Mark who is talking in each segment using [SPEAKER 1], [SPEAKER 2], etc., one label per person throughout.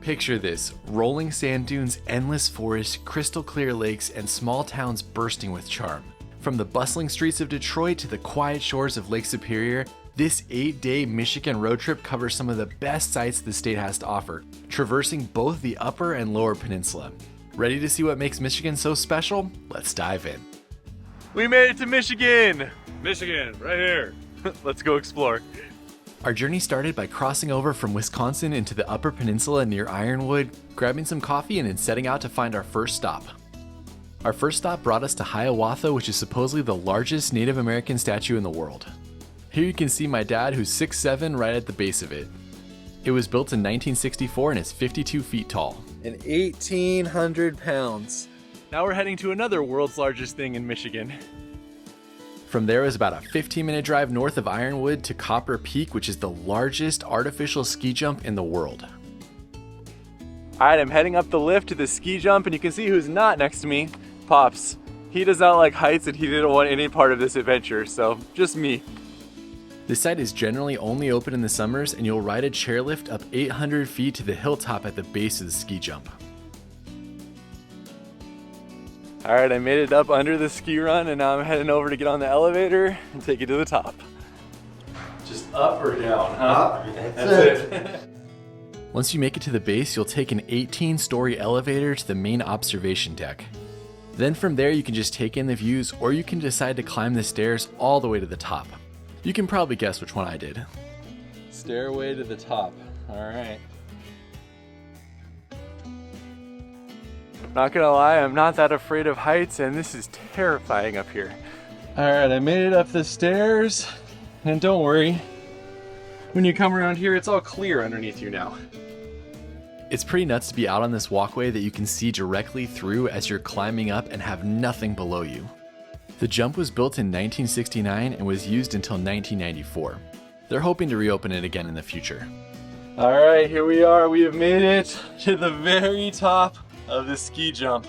[SPEAKER 1] Picture this, rolling sand dunes, endless forests, crystal clear lakes, and small towns bursting with charm. From the bustling streets of Detroit to the quiet shores of Lake Superior, this 8-day Michigan road trip covers some of the best sights the state has to offer, traversing both the upper and lower peninsula. Ready to see what makes Michigan so special? Let's dive in. We made it to Michigan!
[SPEAKER 2] Michigan, right here.
[SPEAKER 1] Let's go explore. Our journey started by crossing over from Wisconsin into the Upper Peninsula near Ironwood, grabbing some coffee, and then setting out to find our first stop. Our first stop brought us to Hiawatha, which is supposedly the largest Native American statue in the world. Here you can see my dad, who's 6'7", right at the base of it. It was built in 1964 and is 52 feet tall.
[SPEAKER 3] And 1,800 pounds.
[SPEAKER 1] Now we're heading to another world's largest thing in Michigan. From there is about a 15-minute drive north of Ironwood to Copper Peak, which is the largest artificial ski jump in the world. Alright, I'm heading up the lift to the ski jump, and you can see who's not next to me. Pops. He does not like heights and he didn't want any part of this adventure, so just me. This site is generally only open in the summers, and you'll ride a chairlift up 800 feet to the hilltop at the base of the ski jump. Alright, I made it up under the ski run, and now I'm heading over to get on the elevator and take it to the top. Just up or down, huh?
[SPEAKER 3] Up. That's it.
[SPEAKER 1] Once you make it to the base, you'll take an 18-story elevator to the main observation deck. Then from there you can just take in the views, or you can decide to climb the stairs all the way to the top. You can probably guess which one I did. Stairway to the top. Alright. Not gonna lie, I'm not that afraid of heights, and this is terrifying up here. Alright, I made it up the stairs, and don't worry, when you come around here, it's all clear underneath you now. It's pretty nuts to be out on this walkway that you can see directly through as you're climbing up and have nothing below you. The jump was built in 1969 and was used until 1994. They're hoping to reopen it again in the future. Alright, here we are. We have made it to the very top of the ski jump.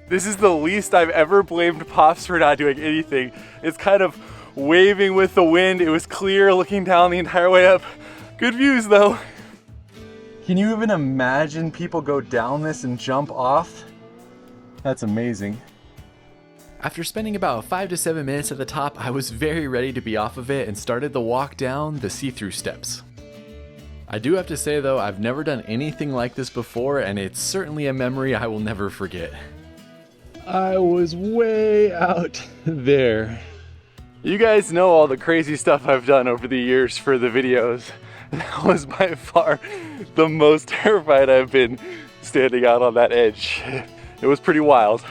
[SPEAKER 1] This is the least I've ever blamed Pops for not doing anything. It's kind of waving with the wind. It was clear looking down the entire way up. Good views though. Can you even imagine people go down this and jump off? That's amazing. After spending about 5 to 7 minutes at the top, I was very ready to be off of it and started the walk down the see-through steps. I do have to say though, I've never done anything like this before, and it's certainly a memory I will never forget. I was way out there. You guys know all the crazy stuff I've done over the years for the videos. That was by far the most terrified I've been standing out on that edge. It was pretty wild.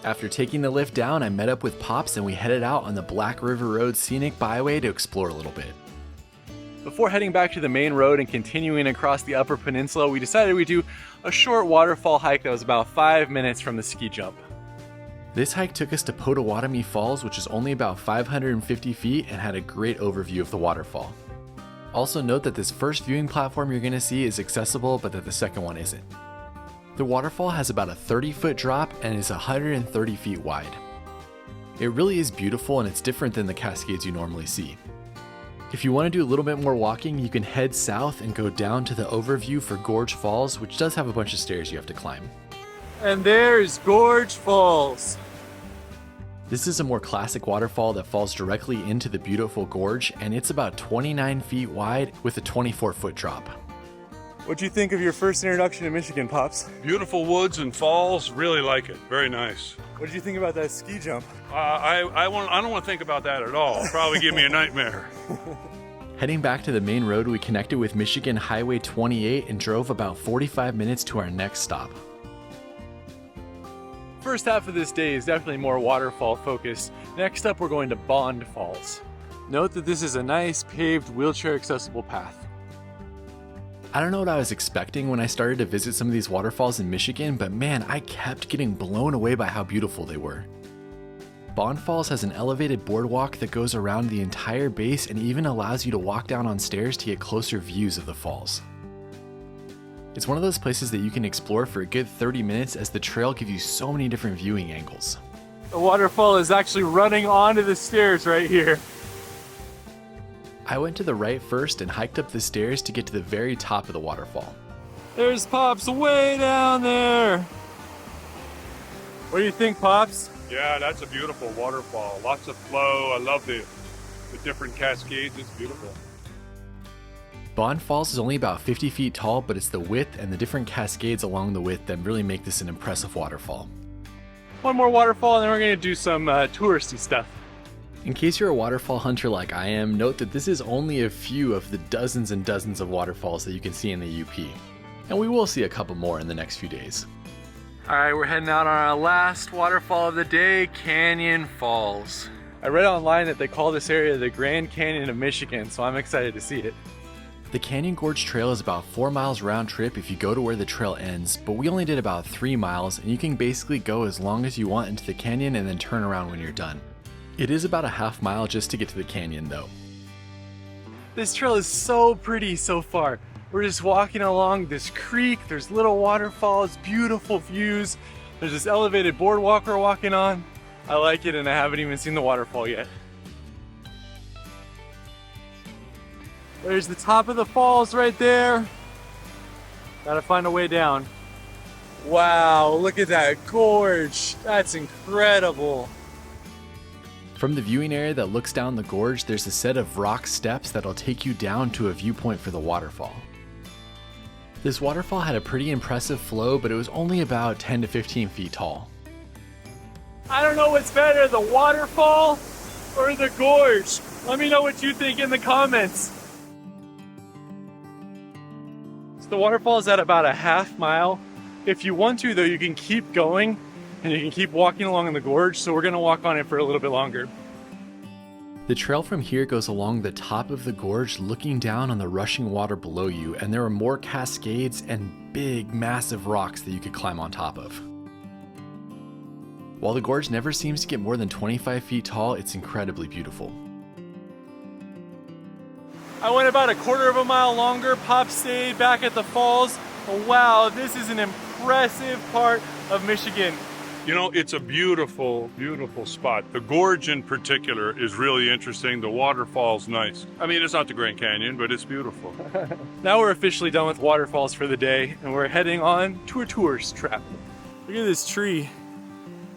[SPEAKER 1] After taking the lift down, I met up with Pops and we headed out on the Black River Road Scenic Byway to explore a little bit. Before heading back to the main road and continuing across the Upper Peninsula, we decided we'd do a short waterfall hike that was about 5 minutes from the ski jump. This hike took us to Potawatomi Falls, which is only about 550 feet and had a great overview of the waterfall. Also note that this first viewing platform you're going to see is accessible, but that the second one isn't. The waterfall has about a 30-foot drop and is 130 feet wide. It really is beautiful, and it's different than the Cascades you normally see. If you want to do a little bit more walking, you can head south and go down to the overview for Gorge Falls, which does have a bunch of stairs you have to climb. And there's Gorge Falls! This is a more classic waterfall that falls directly into the beautiful gorge, and it's about 29 feet wide with a 24-foot drop. What'd you think of your first introduction to Michigan, Pops?
[SPEAKER 2] Beautiful woods and falls, really like it. Very nice.
[SPEAKER 1] What did you think about that ski jump?
[SPEAKER 2] I don't want to think about that at all. It'll probably give me a nightmare.
[SPEAKER 1] Heading back to the main road, we connected with Michigan Highway 28 and drove about 45 minutes to our next stop. First half of this day is definitely more waterfall focused. Next up, we're going to Bond Falls. Note that this is a nice paved wheelchair accessible path. I don't know what I was expecting when I started to visit some of these waterfalls in Michigan, but man, I kept getting blown away by how beautiful they were. Bond Falls has an elevated boardwalk that goes around the entire base and even allows you to walk down on stairs to get closer views of the falls. It's one of those places that you can explore for a good 30 minutes as the trail gives you so many different viewing angles. The waterfall is actually running onto the stairs right here. I went to the right first and hiked up the stairs to get to the very top of the waterfall. There's Pops way down there. What do you think, Pops?
[SPEAKER 2] Yeah, that's a beautiful waterfall. Lots of flow. I love the different cascades. It's beautiful.
[SPEAKER 1] Bond Falls is only about 50 feet tall, but it's the width and the different cascades along the width that really make this an impressive waterfall. One more waterfall and then we're going to do some touristy stuff. In case you're a waterfall hunter like I am, note that this is only a few of the dozens and dozens of waterfalls that you can see in the UP. And we will see a couple more in the next few days. Alright, we're heading out on our last waterfall of the day, Canyon Falls. I read online that they call this area the Grand Canyon of Michigan, so I'm excited to see it. The Canyon Gorge Trail is about 4 miles round trip if you go to where the trail ends, but we only did about 3 miles, and you can basically go as long as you want into the canyon and then turn around when you're done. It is about a half mile just to get to the canyon though. This trail is so pretty so far. We're just walking along this creek, there's little waterfalls, beautiful views. There's this elevated boardwalk we're walking on. I like it and I haven't even seen the waterfall yet. There's the top of the falls right there. Gotta find a way down. Wow, look at that gorge. That's incredible. From the viewing area that looks down the gorge, there's a set of rock steps that'll take you down to a viewpoint for the waterfall. This waterfall had a pretty impressive flow, but it was only about 10 to 15 feet tall. I don't know what's better, the waterfall or the gorge. Let me know what you think in the comments. So the waterfall is at about a half mile. If you want to though, you can keep going and you can keep walking along in the gorge, so we're gonna walk on it for a little bit longer. The trail from here goes along the top of the gorge looking down on the rushing water below you, and there are more cascades and big, massive rocks that you could climb on top of. While the gorge never seems to get more than 25 feet tall, it's incredibly beautiful. I went about a quarter of a mile longer. Pop stayed back at the falls. Oh, wow, this is an impressive part of Michigan.
[SPEAKER 2] You know, it's a beautiful, beautiful spot. The gorge in particular is really interesting. The waterfall's nice. I mean, it's not the Grand Canyon, but it's beautiful.
[SPEAKER 1] Now we're officially done with waterfalls for the day, and we're heading on to a tourist trap. Look at this tree.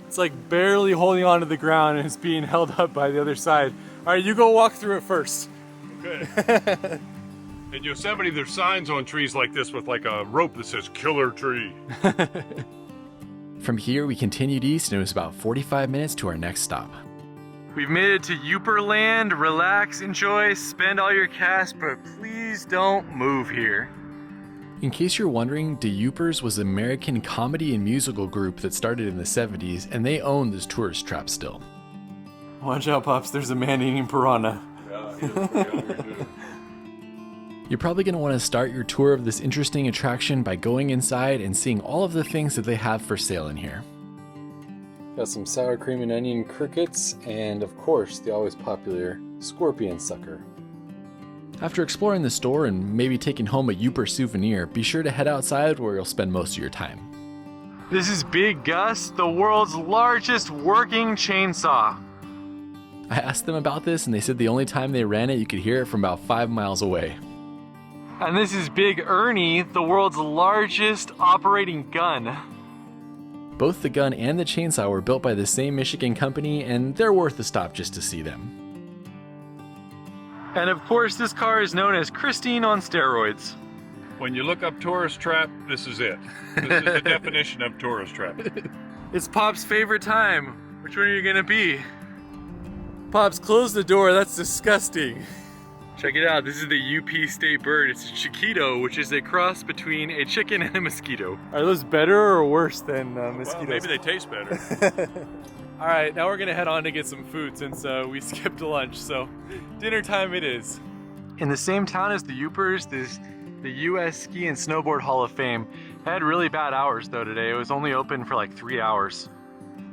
[SPEAKER 1] It's like barely holding onto the ground and it's being held up by the other side. All right, you go walk through it first.
[SPEAKER 2] Okay. In Yosemite, there's signs on trees like this with like a rope that says killer tree. From here, we continued east and it was about 45 minutes to our next stop.
[SPEAKER 1] We've made it to Yooper Land. Relax, enjoy, spend all your cash, but please don't move here. In case you're wondering, the Yoopers was an American comedy and musical group that started in the 70s, and they own this tourist trap still. Watch out, Pops, there's a man eating piranha. You're probably going to want to start your tour of this interesting attraction by going inside and seeing all of the things that they have for sale in here. Got some sour cream and onion crickets, and of course, the always popular scorpion sucker. After exploring the store and maybe taking home a Yooper souvenir, be sure to head outside where you'll spend most of your time. This is Big Gus, the world's largest working chainsaw. I asked them about this and they said the only time they ran it, you could hear it from about 5 miles away. And this is Big Ernie, the world's largest operating gun. Both the gun and the chainsaw were built by the same Michigan company, and they're worth a stop just to see them. And of course, this car is known as Christine on steroids.
[SPEAKER 2] When you look up tourist trap, this is it. This is the definition of tourist trap.
[SPEAKER 1] It's Pop's favorite time. Which one are you gonna be? Pops, close the door, that's disgusting. Check it out, this is the UP state bird. It's a chiquito, which is a cross between a chicken and a mosquito. Are those better or worse than mosquitoes?
[SPEAKER 2] Well, maybe they taste better.
[SPEAKER 1] All right, now we're gonna head on to get some food since we skipped lunch, so dinner time it is. In the same town as the Yoopers, the US Ski and Snowboard Hall of Fame. Had really bad hours though today. It was only open for like 3 hours.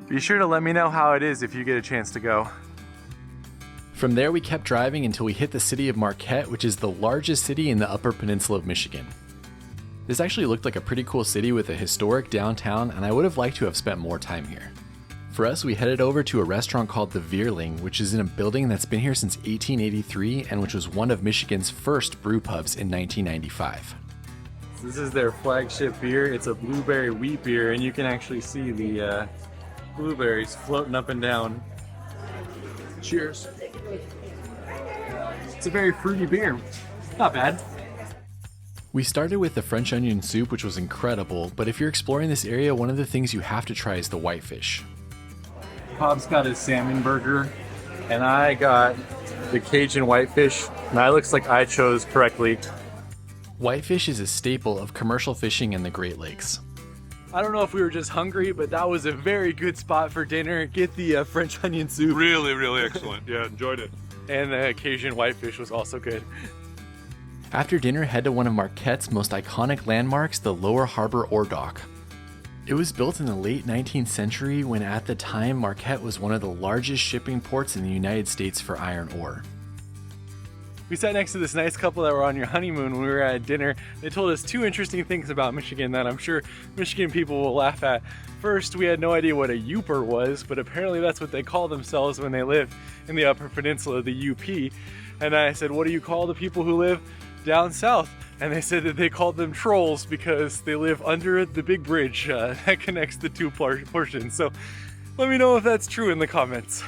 [SPEAKER 1] Be sure to let me know how it is if you get a chance to go. From there, we kept driving until we hit the city of Marquette, which is the largest city in the Upper Peninsula of Michigan. This actually looked like a pretty cool city with a historic downtown, and I would have liked to have spent more time here.
[SPEAKER 4] For us, we headed over to a restaurant called The Veerling, which is in a building that's been here since 1883 and which was one of Michigan's first brew pubs in 1995.
[SPEAKER 1] This is their flagship beer. It's a blueberry wheat beer, and you can actually see the blueberries floating up and down. Cheers. It's a very fruity beer. Not bad.
[SPEAKER 4] We started with the French onion soup, which was incredible, but if you're exploring this area, one of the things you have to try is the whitefish.
[SPEAKER 1] Bob's got his salmon burger, and I got the Cajun whitefish. Now it looks like I chose correctly.
[SPEAKER 4] Whitefish is a staple of commercial fishing in the Great Lakes.
[SPEAKER 1] I don't know if we were just hungry, but that was a very good spot for dinner. Get the French onion soup.
[SPEAKER 2] Really, really excellent. Yeah, enjoyed it.
[SPEAKER 1] And the Cajun whitefish was also good.
[SPEAKER 4] After dinner, head to one of Marquette's most iconic landmarks, the Lower Harbor Ore Dock. It was built in the late 19th century when at the time Marquette was one of the largest shipping ports in the United States for iron ore.
[SPEAKER 1] We sat next to this nice couple that were on your honeymoon when we were at dinner. They told us two interesting things about Michigan that I'm sure Michigan people will laugh at. First, we had no idea what a Youper was, but apparently that's what they call themselves when they live in the Upper Peninsula, the UP. And I said, what do you call the people who live down south? And they said that they called them trolls because they live under the big bridge that connects the two portions. So let me know if that's true in the comments.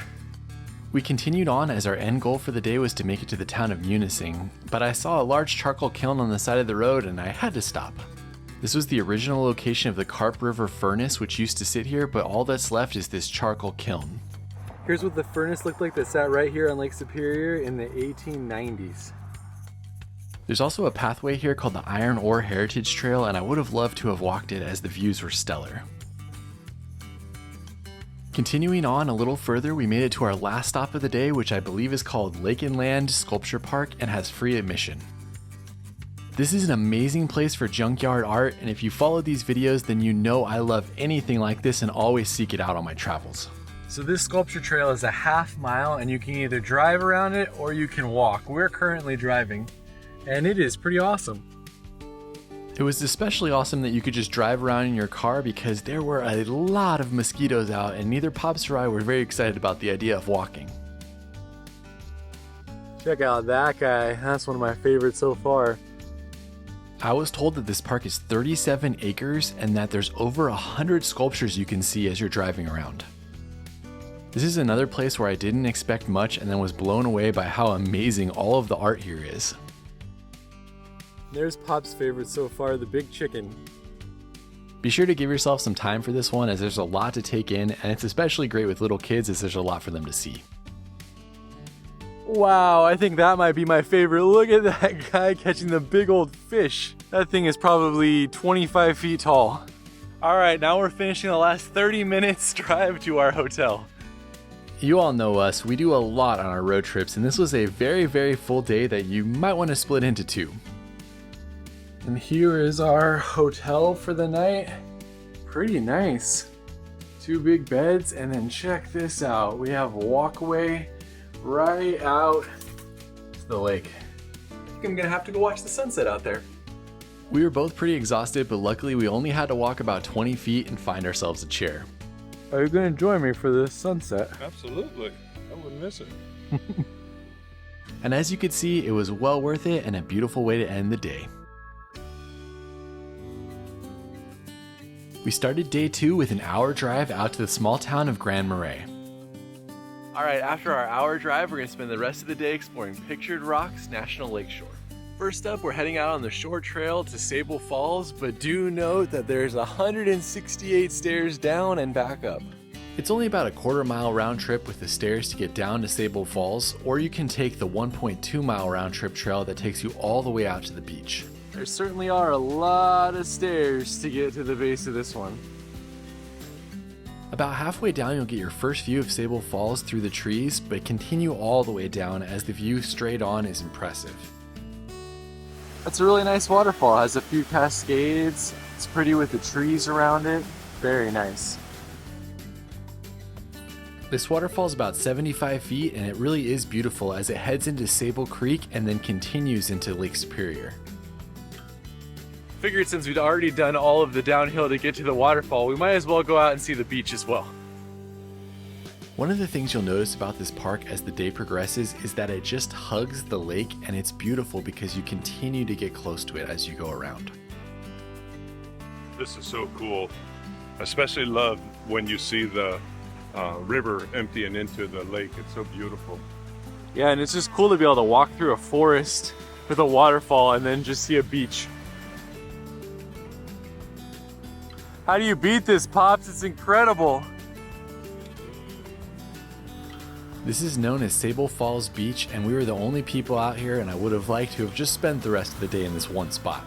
[SPEAKER 4] We continued on as our end goal for the day was to make it to the town of Munising, but I saw a large charcoal kiln on the side of the road and I had to stop. This was the original location of the Carp River furnace which used to sit here, but all that's left is this charcoal kiln.
[SPEAKER 1] Here's what the furnace looked like that sat right here on Lake Superior in the 1890s.
[SPEAKER 4] There's also a pathway here called the Iron Ore Heritage Trail, and I would have loved to have walked it as the views were stellar. Continuing on a little further, we made it to our last stop of the day, which I believe is called Lake and Land Sculpture Park and has free admission. This is an amazing place for junkyard art, and if you follow these videos, then you know I love anything like this and always seek it out on my travels.
[SPEAKER 1] So this sculpture trail is a half mile, and you can either drive around it or you can walk. We're currently driving, and it is pretty awesome.
[SPEAKER 4] It was especially awesome that you could just drive around in your car because there were a lot of mosquitoes out, and neither Pops or I were very excited about the idea of walking.
[SPEAKER 1] Check out that guy. That's one of my favorites so far.
[SPEAKER 4] I was told that this park is 37 acres and that there's over 100 sculptures you can see as you're driving around. This is another place where I didn't expect much and then was blown away by how amazing all of the art here is.
[SPEAKER 1] There's Pop's favorite so far, the big chicken.
[SPEAKER 4] Be sure to give yourself some time for this one as there's a lot to take in, and it's especially great with little kids as there's a lot for them to see.
[SPEAKER 1] Wow, I think that might be my favorite. Look at that guy catching the big old fish. That thing is probably 25 feet tall. All right, now we're finishing the last 30 minutes drive to our hotel.
[SPEAKER 4] You all know us, we do a lot on our road trips, and this was a very, very full day that you might want to split into two.
[SPEAKER 1] And here is our hotel for the night. Pretty nice. 2 big beds, and then check this out. We have a walkway right out to the lake. I think I'm gonna have to go watch the sunset out there.
[SPEAKER 4] We were both pretty exhausted, but luckily we only had to walk about 20 feet and find ourselves a chair.
[SPEAKER 1] Are you gonna join me for the sunset?
[SPEAKER 2] Absolutely. I wouldn't miss it.
[SPEAKER 4] And as you could see, it was well worth it and a beautiful way to end the day. We started day 2 with an hour drive out to the small town of Grand Marais.
[SPEAKER 1] All right, after our hour drive, we're gonna spend the rest of the day exploring Pictured Rocks National Lakeshore. First up, we're heading out on the short trail to Sable Falls, but do note that there's 168 stairs down and back up.
[SPEAKER 4] It's only about a quarter-mile round trip with the stairs to get down to Sable Falls, or you can take the 1.2-mile round trip trail that takes you all the way out to the beach.
[SPEAKER 1] There certainly are a lot of stairs to get to the base of this one.
[SPEAKER 4] About halfway down, you'll get your first view of Sable Falls through the trees, but continue all the way down as the view straight on is impressive.
[SPEAKER 1] That's a really nice waterfall. It has a few cascades. It's pretty with the trees around it. Very nice.
[SPEAKER 4] This waterfall is about 75 feet and it really is beautiful as it heads into Sable Creek and then continues into Lake Superior.
[SPEAKER 1] Figured since we'd already done all of the downhill to get to the waterfall, we might as well go out and see the beach as well.
[SPEAKER 4] One of the things you'll notice about this park as the day progresses is that it just hugs the lake, and it's beautiful because you continue to get close to it as you go around.
[SPEAKER 2] This is so cool. Especially love when you see the river emptying into the lake. It's so beautiful.
[SPEAKER 1] Yeah, and it's just cool to be able to walk through a forest with a waterfall and then just see a beach. How do you beat this, Pops? It's incredible.
[SPEAKER 4] This is known as Sable Falls Beach, and we were the only people out here, and I would have liked to have just spent the rest of the day in this one spot.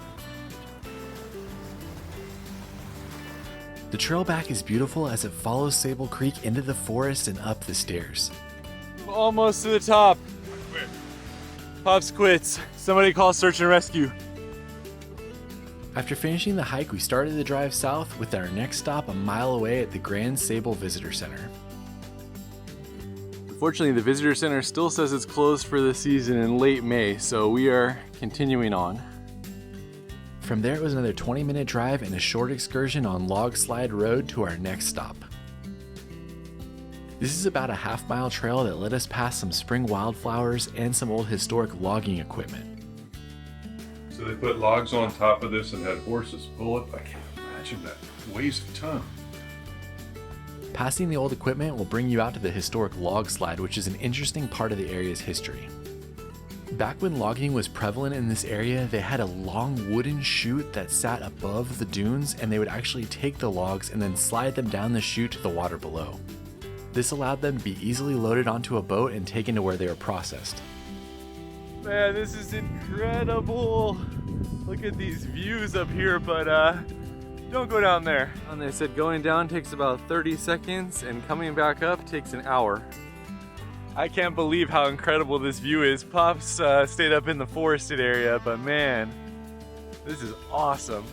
[SPEAKER 4] The trail back is beautiful as it follows Sable Creek into the forest and up the stairs.
[SPEAKER 1] Almost to the top. Pops quits. Somebody call search and rescue.
[SPEAKER 4] After finishing the hike, we started the drive south with our next stop a mile away at the Grand Sable Visitor Center.
[SPEAKER 1] Unfortunately, the visitor center still says it's closed for the season in late May, so we are continuing on.
[SPEAKER 4] From there, it was another 20-minute drive and a short excursion on Log Slide Road to our next stop. This is about a half-mile trail that led us past some spring wildflowers and some old historic logging equipment.
[SPEAKER 2] So they put logs on top of this and had horses pull it. I can't imagine that. It weighs a ton.
[SPEAKER 4] Passing the old equipment will bring you out to the historic log slide, which is an interesting part of the area's history. Back when logging was prevalent in this area, they had a long wooden chute that sat above the dunes, and they would actually take the logs and then slide them down the chute to the water below. This allowed them to be easily loaded onto a boat and taken to where they were processed.
[SPEAKER 1] Man, this is incredible. Look at these views up here, but don't go down there. And they said going down takes about 30 seconds and coming back up takes an hour. I can't believe how incredible this view is. Pops stayed up in the forested area, but man, this is awesome.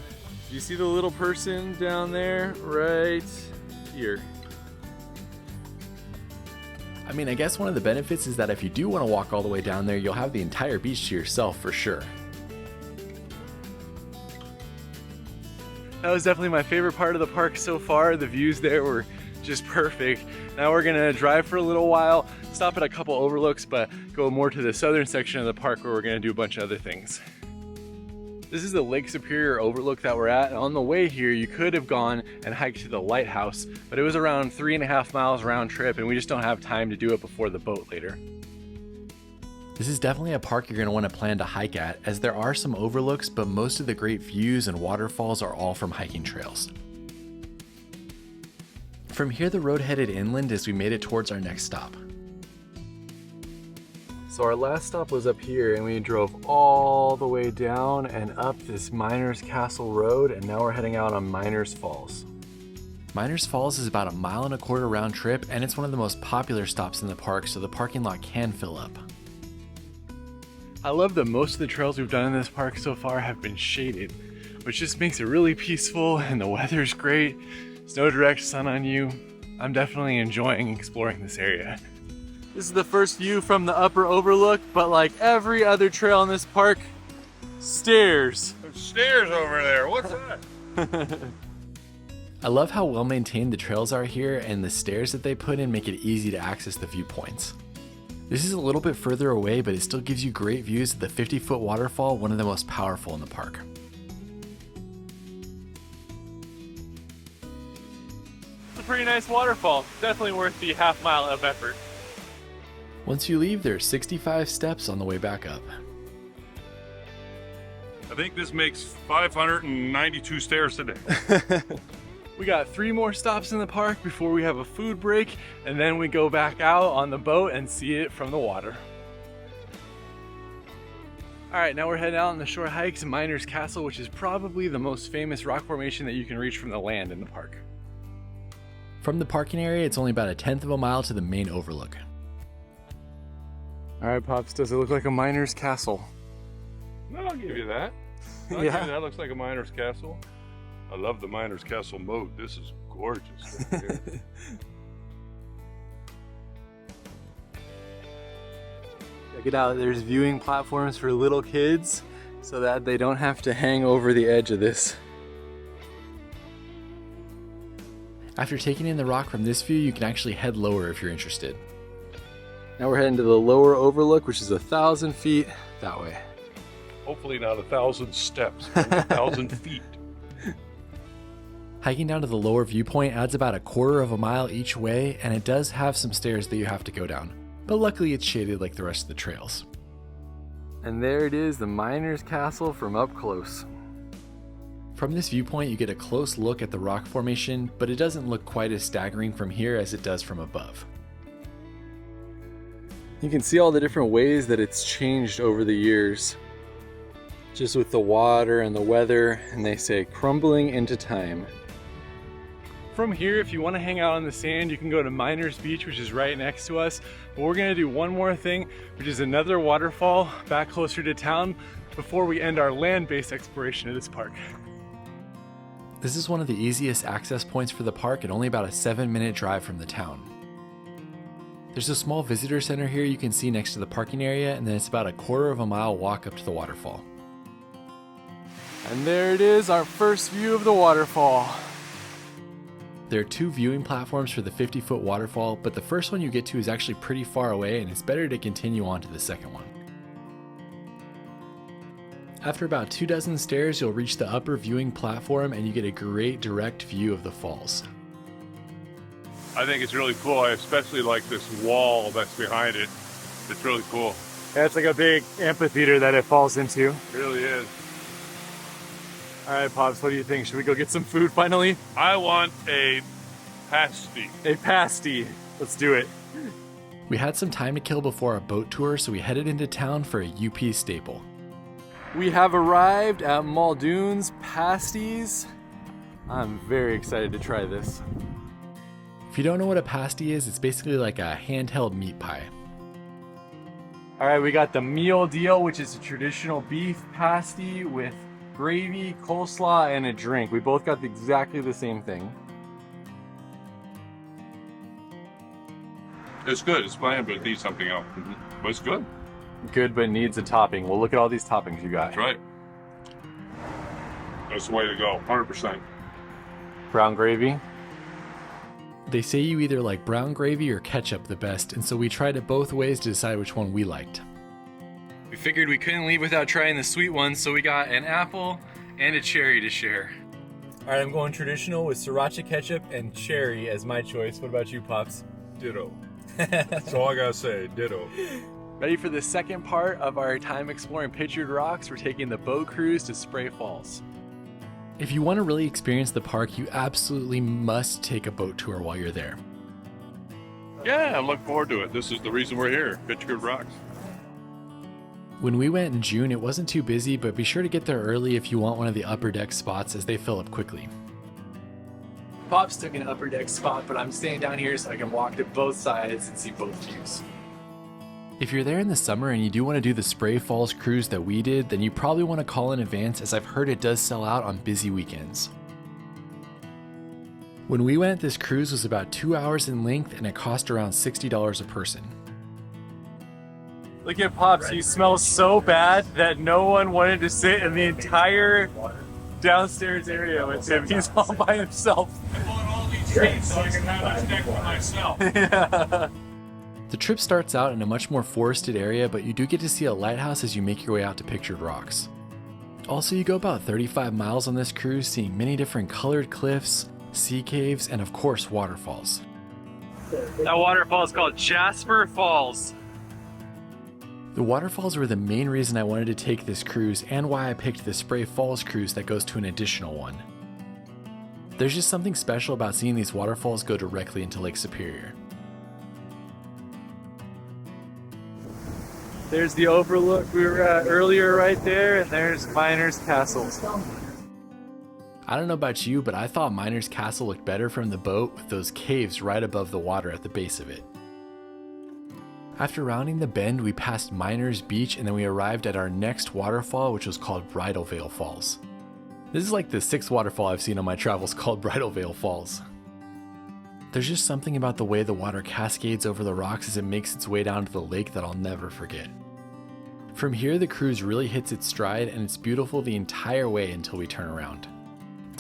[SPEAKER 1] Do you see the little person down there right here?
[SPEAKER 4] I mean, I guess one of the benefits is that if you do want to walk all the way down there, you'll have the entire beach to yourself for sure.
[SPEAKER 1] That was definitely my favorite part of the park so far. The views there were just perfect. Now we're gonna drive for a little while, stop at a couple overlooks, but go more to the southern section of the park where we're gonna do a bunch of other things. This is the Lake Superior overlook that we're at, and on the way here you could have gone and hiked to the lighthouse, but it was around 3.5 miles round trip and we just don't have time to do it before the boat later.
[SPEAKER 4] This is definitely a park you're going to want to plan to hike at, as there are some overlooks, but most of the great views and waterfalls are all from hiking trails. From here, the road headed inland as we made it towards our next stop.
[SPEAKER 1] So our last stop was up here and we drove all the way down and up this Miners Castle Road, and now we're heading out on Miners Falls.
[SPEAKER 4] Miners Falls is about 1.25 miles round trip, and it's one of the most popular stops in the park, so the parking lot can fill up.
[SPEAKER 1] I love that most of the trails we've done in this park so far have been shaded, which just makes it really peaceful, and the weather's great. There's no direct sun on you. I'm definitely enjoying exploring this area. This is the first view from the upper overlook, but like every other trail in this park, stairs.
[SPEAKER 2] There's stairs over there. What's that?
[SPEAKER 4] I love how well maintained the trails are here, and the stairs that they put in make it easy to access the viewpoints. This is a little bit further away, but it still gives you great views of the 50-foot waterfall, one of the most powerful in the park.
[SPEAKER 1] It's a pretty nice waterfall. Definitely worth the half mile of effort.
[SPEAKER 4] Once you leave, there are 65 steps on the way back up.
[SPEAKER 2] I think this makes 592 stairs today.
[SPEAKER 1] We got 3 more stops in the park before we have a food break, and then we go back out on the boat and see it from the water. All right, now we're heading out on the short hike to Miners Castle, which is probably the most famous rock formation that you can reach from the land in the park.
[SPEAKER 4] From the parking area, it's only about 1/10 mile to the main overlook.
[SPEAKER 1] All right, Pops, does it look like a miner's castle?
[SPEAKER 2] No, I'll give you that.
[SPEAKER 1] Yeah.
[SPEAKER 2] That looks like a miner's castle. I love the miner's castle mode. This is gorgeous. Right here.
[SPEAKER 1] Check it out, there's viewing platforms for little kids so that they don't have to hang over the edge of this.
[SPEAKER 4] After taking in the rock from this view, you can actually head lower if you're interested.
[SPEAKER 1] Now we're heading to the lower overlook, which is 1,000 feet that way.
[SPEAKER 2] Hopefully not 1,000 steps, 1,000 feet.
[SPEAKER 4] Hiking down to the lower viewpoint adds about 1/4 of a mile each way, and it does have some stairs that you have to go down. But luckily it's shaded like the rest of the trails.
[SPEAKER 1] And there it is, the Miner's Castle from up close.
[SPEAKER 4] From this viewpoint you get a close look at the rock formation, but it doesn't look quite as staggering from here as it does from above.
[SPEAKER 1] You can see all the different ways that it's changed over the years. Just with the water and the weather, and they say crumbling into time. From here, if you want to hang out on the sand, you can go to Miners Beach, which is right next to us. But we're gonna do one more thing, which is another waterfall back closer to town before we end our land-based exploration of this park.
[SPEAKER 4] This is one of the easiest access points for the park and only about a 7-minute drive from the town. There's a small visitor center here you can see next to the parking area, and then it's about 1/4 of a mile walk up to the waterfall.
[SPEAKER 1] And there it is, our first view of the waterfall.
[SPEAKER 4] There are 2 viewing platforms for the 50-foot waterfall, but the first one you get to is actually pretty far away, and it's better to continue on to the second one. After about 2 dozen stairs, you'll reach the upper viewing platform and you get a great direct view of the falls.
[SPEAKER 2] I think it's really cool. I especially like this wall that's behind it. It's really cool.
[SPEAKER 1] Yeah, it's like a big amphitheater that it falls into.
[SPEAKER 2] It really is.
[SPEAKER 1] All right, Pops, what do you think? Should we go get some food finally?
[SPEAKER 2] I want a pasty.
[SPEAKER 1] A pasty. Let's do it.
[SPEAKER 4] We had some time to kill before our boat tour, so we headed into town for a UP staple.
[SPEAKER 1] We have arrived at Muldoon's Pasties. I'm very excited to try this.
[SPEAKER 4] If you don't know what a pasty is, it's basically like a handheld meat pie.
[SPEAKER 1] All right, we got the meal deal, which is a traditional beef pasty with gravy, coleslaw, and a drink. We both got exactly the same thing.
[SPEAKER 2] It's good. It's bland, but it needs something else. But it's good.
[SPEAKER 1] Good, but needs a topping. Well, look at all these toppings you got.
[SPEAKER 2] That's right. That's the way to go. 100%.
[SPEAKER 1] Brown gravy.
[SPEAKER 4] They say you either like brown gravy or ketchup the best, and so we tried it both ways to decide which one we liked.
[SPEAKER 1] We figured we couldn't leave without trying the sweet one, so we got an apple and a cherry to share. All right, I'm going traditional with sriracha ketchup and cherry as my choice. What about you, Pops?
[SPEAKER 2] Ditto. That's all I gotta say. Ditto.
[SPEAKER 1] Ready for the second part of our time exploring Pictured Rocks? We're taking the boat cruise to Spray Falls.
[SPEAKER 4] If you want to really experience the park, you absolutely must take a boat tour while you're there.
[SPEAKER 2] Yeah, I look forward to it. This is the reason we're here. Pictured Rocks.
[SPEAKER 4] When we went in June, it wasn't too busy, but be sure to get there early if you want one of the upper deck spots as they fill up quickly.
[SPEAKER 1] Pops took an upper deck spot, but I'm staying down here so I can walk to both sides and see both views.
[SPEAKER 4] If you're there in the summer and you do want to do the Spray Falls cruise that we did, then you probably want to call in advance, as I've heard it does sell out on busy weekends. When we went, this cruise was about 2 hours in length and it cost around $60 a person.
[SPEAKER 1] Look at Pops, he smells so bad that no one wanted to sit in the entire downstairs area with him. He's all by himself.
[SPEAKER 2] I bought all these trees so I can have a deck for myself.
[SPEAKER 1] Yeah.
[SPEAKER 4] The trip starts out in a much more forested area, but you do get to see a lighthouse as you make your way out to Pictured Rocks. Also, you go about 35 miles on this cruise, seeing many different colored cliffs, sea caves, and of course, waterfalls.
[SPEAKER 1] That waterfall is called Jasper Falls.
[SPEAKER 4] The waterfalls were the main reason I wanted to take this cruise and why I picked the Spray Falls cruise that goes to an additional one. There's just something special about seeing these waterfalls go directly into Lake Superior.
[SPEAKER 1] There's the overlook we were at earlier right there, and there's Miner's Castle.
[SPEAKER 4] I don't know about you, but I thought Miner's Castle looked better from the boat with those caves right above the water at the base of it. After rounding the bend, we passed Miner's Beach and then we arrived at our next waterfall, which was called Bridal Veil Falls. This is like the 6th waterfall I've seen on my travels called Bridal Veil Falls. There's just something about the way the water cascades over the rocks as it makes its way down to the lake that I'll never forget. From here, the cruise really hits its stride and it's beautiful the entire way until we turn around.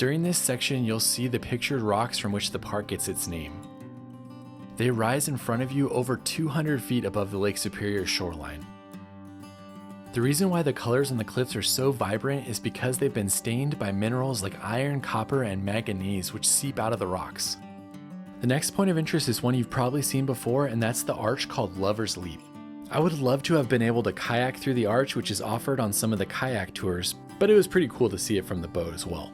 [SPEAKER 4] During this section, you'll see the pictured rocks from which the park gets its name. They rise in front of you over 200 feet above the Lake Superior shoreline. The reason why the colors on the cliffs are so vibrant is because they've been stained by minerals like iron, copper, and manganese, which seep out of the rocks. The next point of interest is one you've probably seen before, and that's the arch called Lover's Leap. I would love to have been able to kayak through the arch, which is offered on some of the kayak tours, but it was pretty cool to see it from the boat as well.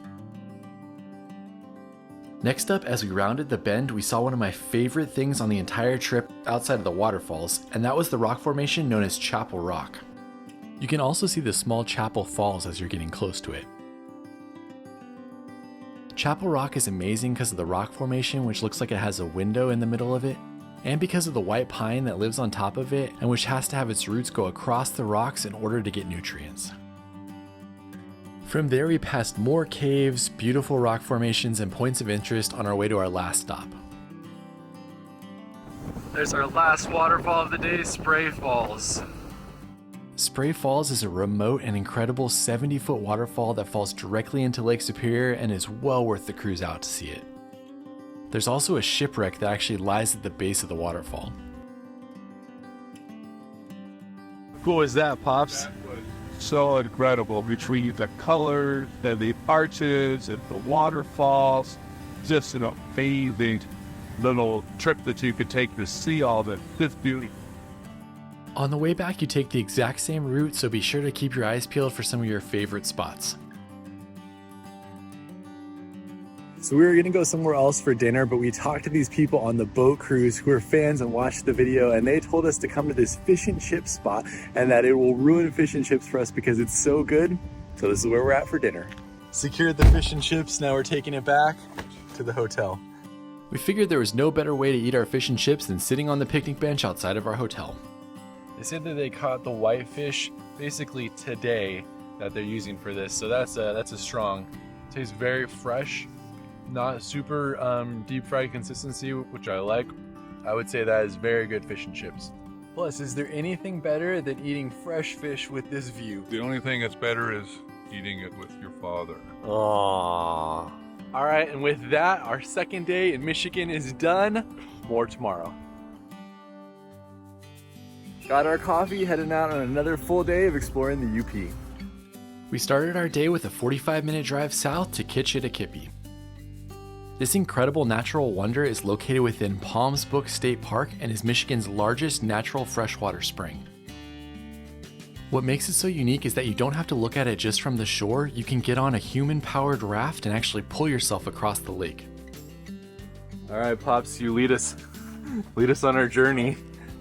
[SPEAKER 4] Next up, as we rounded the bend, we saw one of my favorite things on the entire trip outside of the waterfalls, and that was the rock formation known as Chapel Rock. You can also see the small Chapel Falls as you're getting close to it. Chapel Rock is amazing because of the rock formation, which looks like it has a window in the middle of it, and because of the white pine that lives on top of it and which has to have its roots go across the rocks in order to get nutrients. From there we passed more caves, beautiful rock formations, and points of interest on our way to our last stop.
[SPEAKER 1] There's our last waterfall of the day, Spray Falls.
[SPEAKER 4] Spray Falls is a remote and incredible 70-foot waterfall that falls directly into Lake Superior and is well worth the cruise out to see it. There's also a shipwreck that actually lies at the base of the waterfall.
[SPEAKER 3] Cool is that, Pops?
[SPEAKER 5] That was so incredible between the colors and the arches and the waterfalls. Just an amazing little trip that you could take to see all this beauty.
[SPEAKER 4] On the way back, you take the exact same route, so be sure to keep your eyes peeled for some of your favorite spots.
[SPEAKER 6] So we were gonna go somewhere else for dinner, but we talked to these people on the boat cruise who are fans and watched the video, and they told us to come to this fish and chip spot and that it will ruin fish and chips for us because it's so good. So this is where we're at for dinner.
[SPEAKER 1] Secured the fish and chips, now we're taking it back to the hotel.
[SPEAKER 4] We figured there was no better way to eat our fish and chips than sitting on the picnic bench outside of our hotel.
[SPEAKER 1] They said that they caught the whitefish basically today that they're using for this, so that's a strong. Tastes very fresh, not super deep fried consistency, which I like. I would say that is very good fish and chips. Plus, is there anything better than eating fresh fish with this view?
[SPEAKER 5] The only thing that's better is eating it with your father.
[SPEAKER 1] Aww. All right, and with that, our second day in Michigan is done. More tomorrow.
[SPEAKER 6] Got our coffee, heading out on another full day of exploring the UP.
[SPEAKER 4] We started our day with a 45-minute drive south to Kitchitikipi. This incredible natural wonder is located within Palms Book State Park and is Michigan's largest natural freshwater spring. What makes it so unique is that you don't have to look at it just from the shore. You can get on a human-powered raft and actually pull yourself across the lake.
[SPEAKER 1] All right, Pops, you lead us on our journey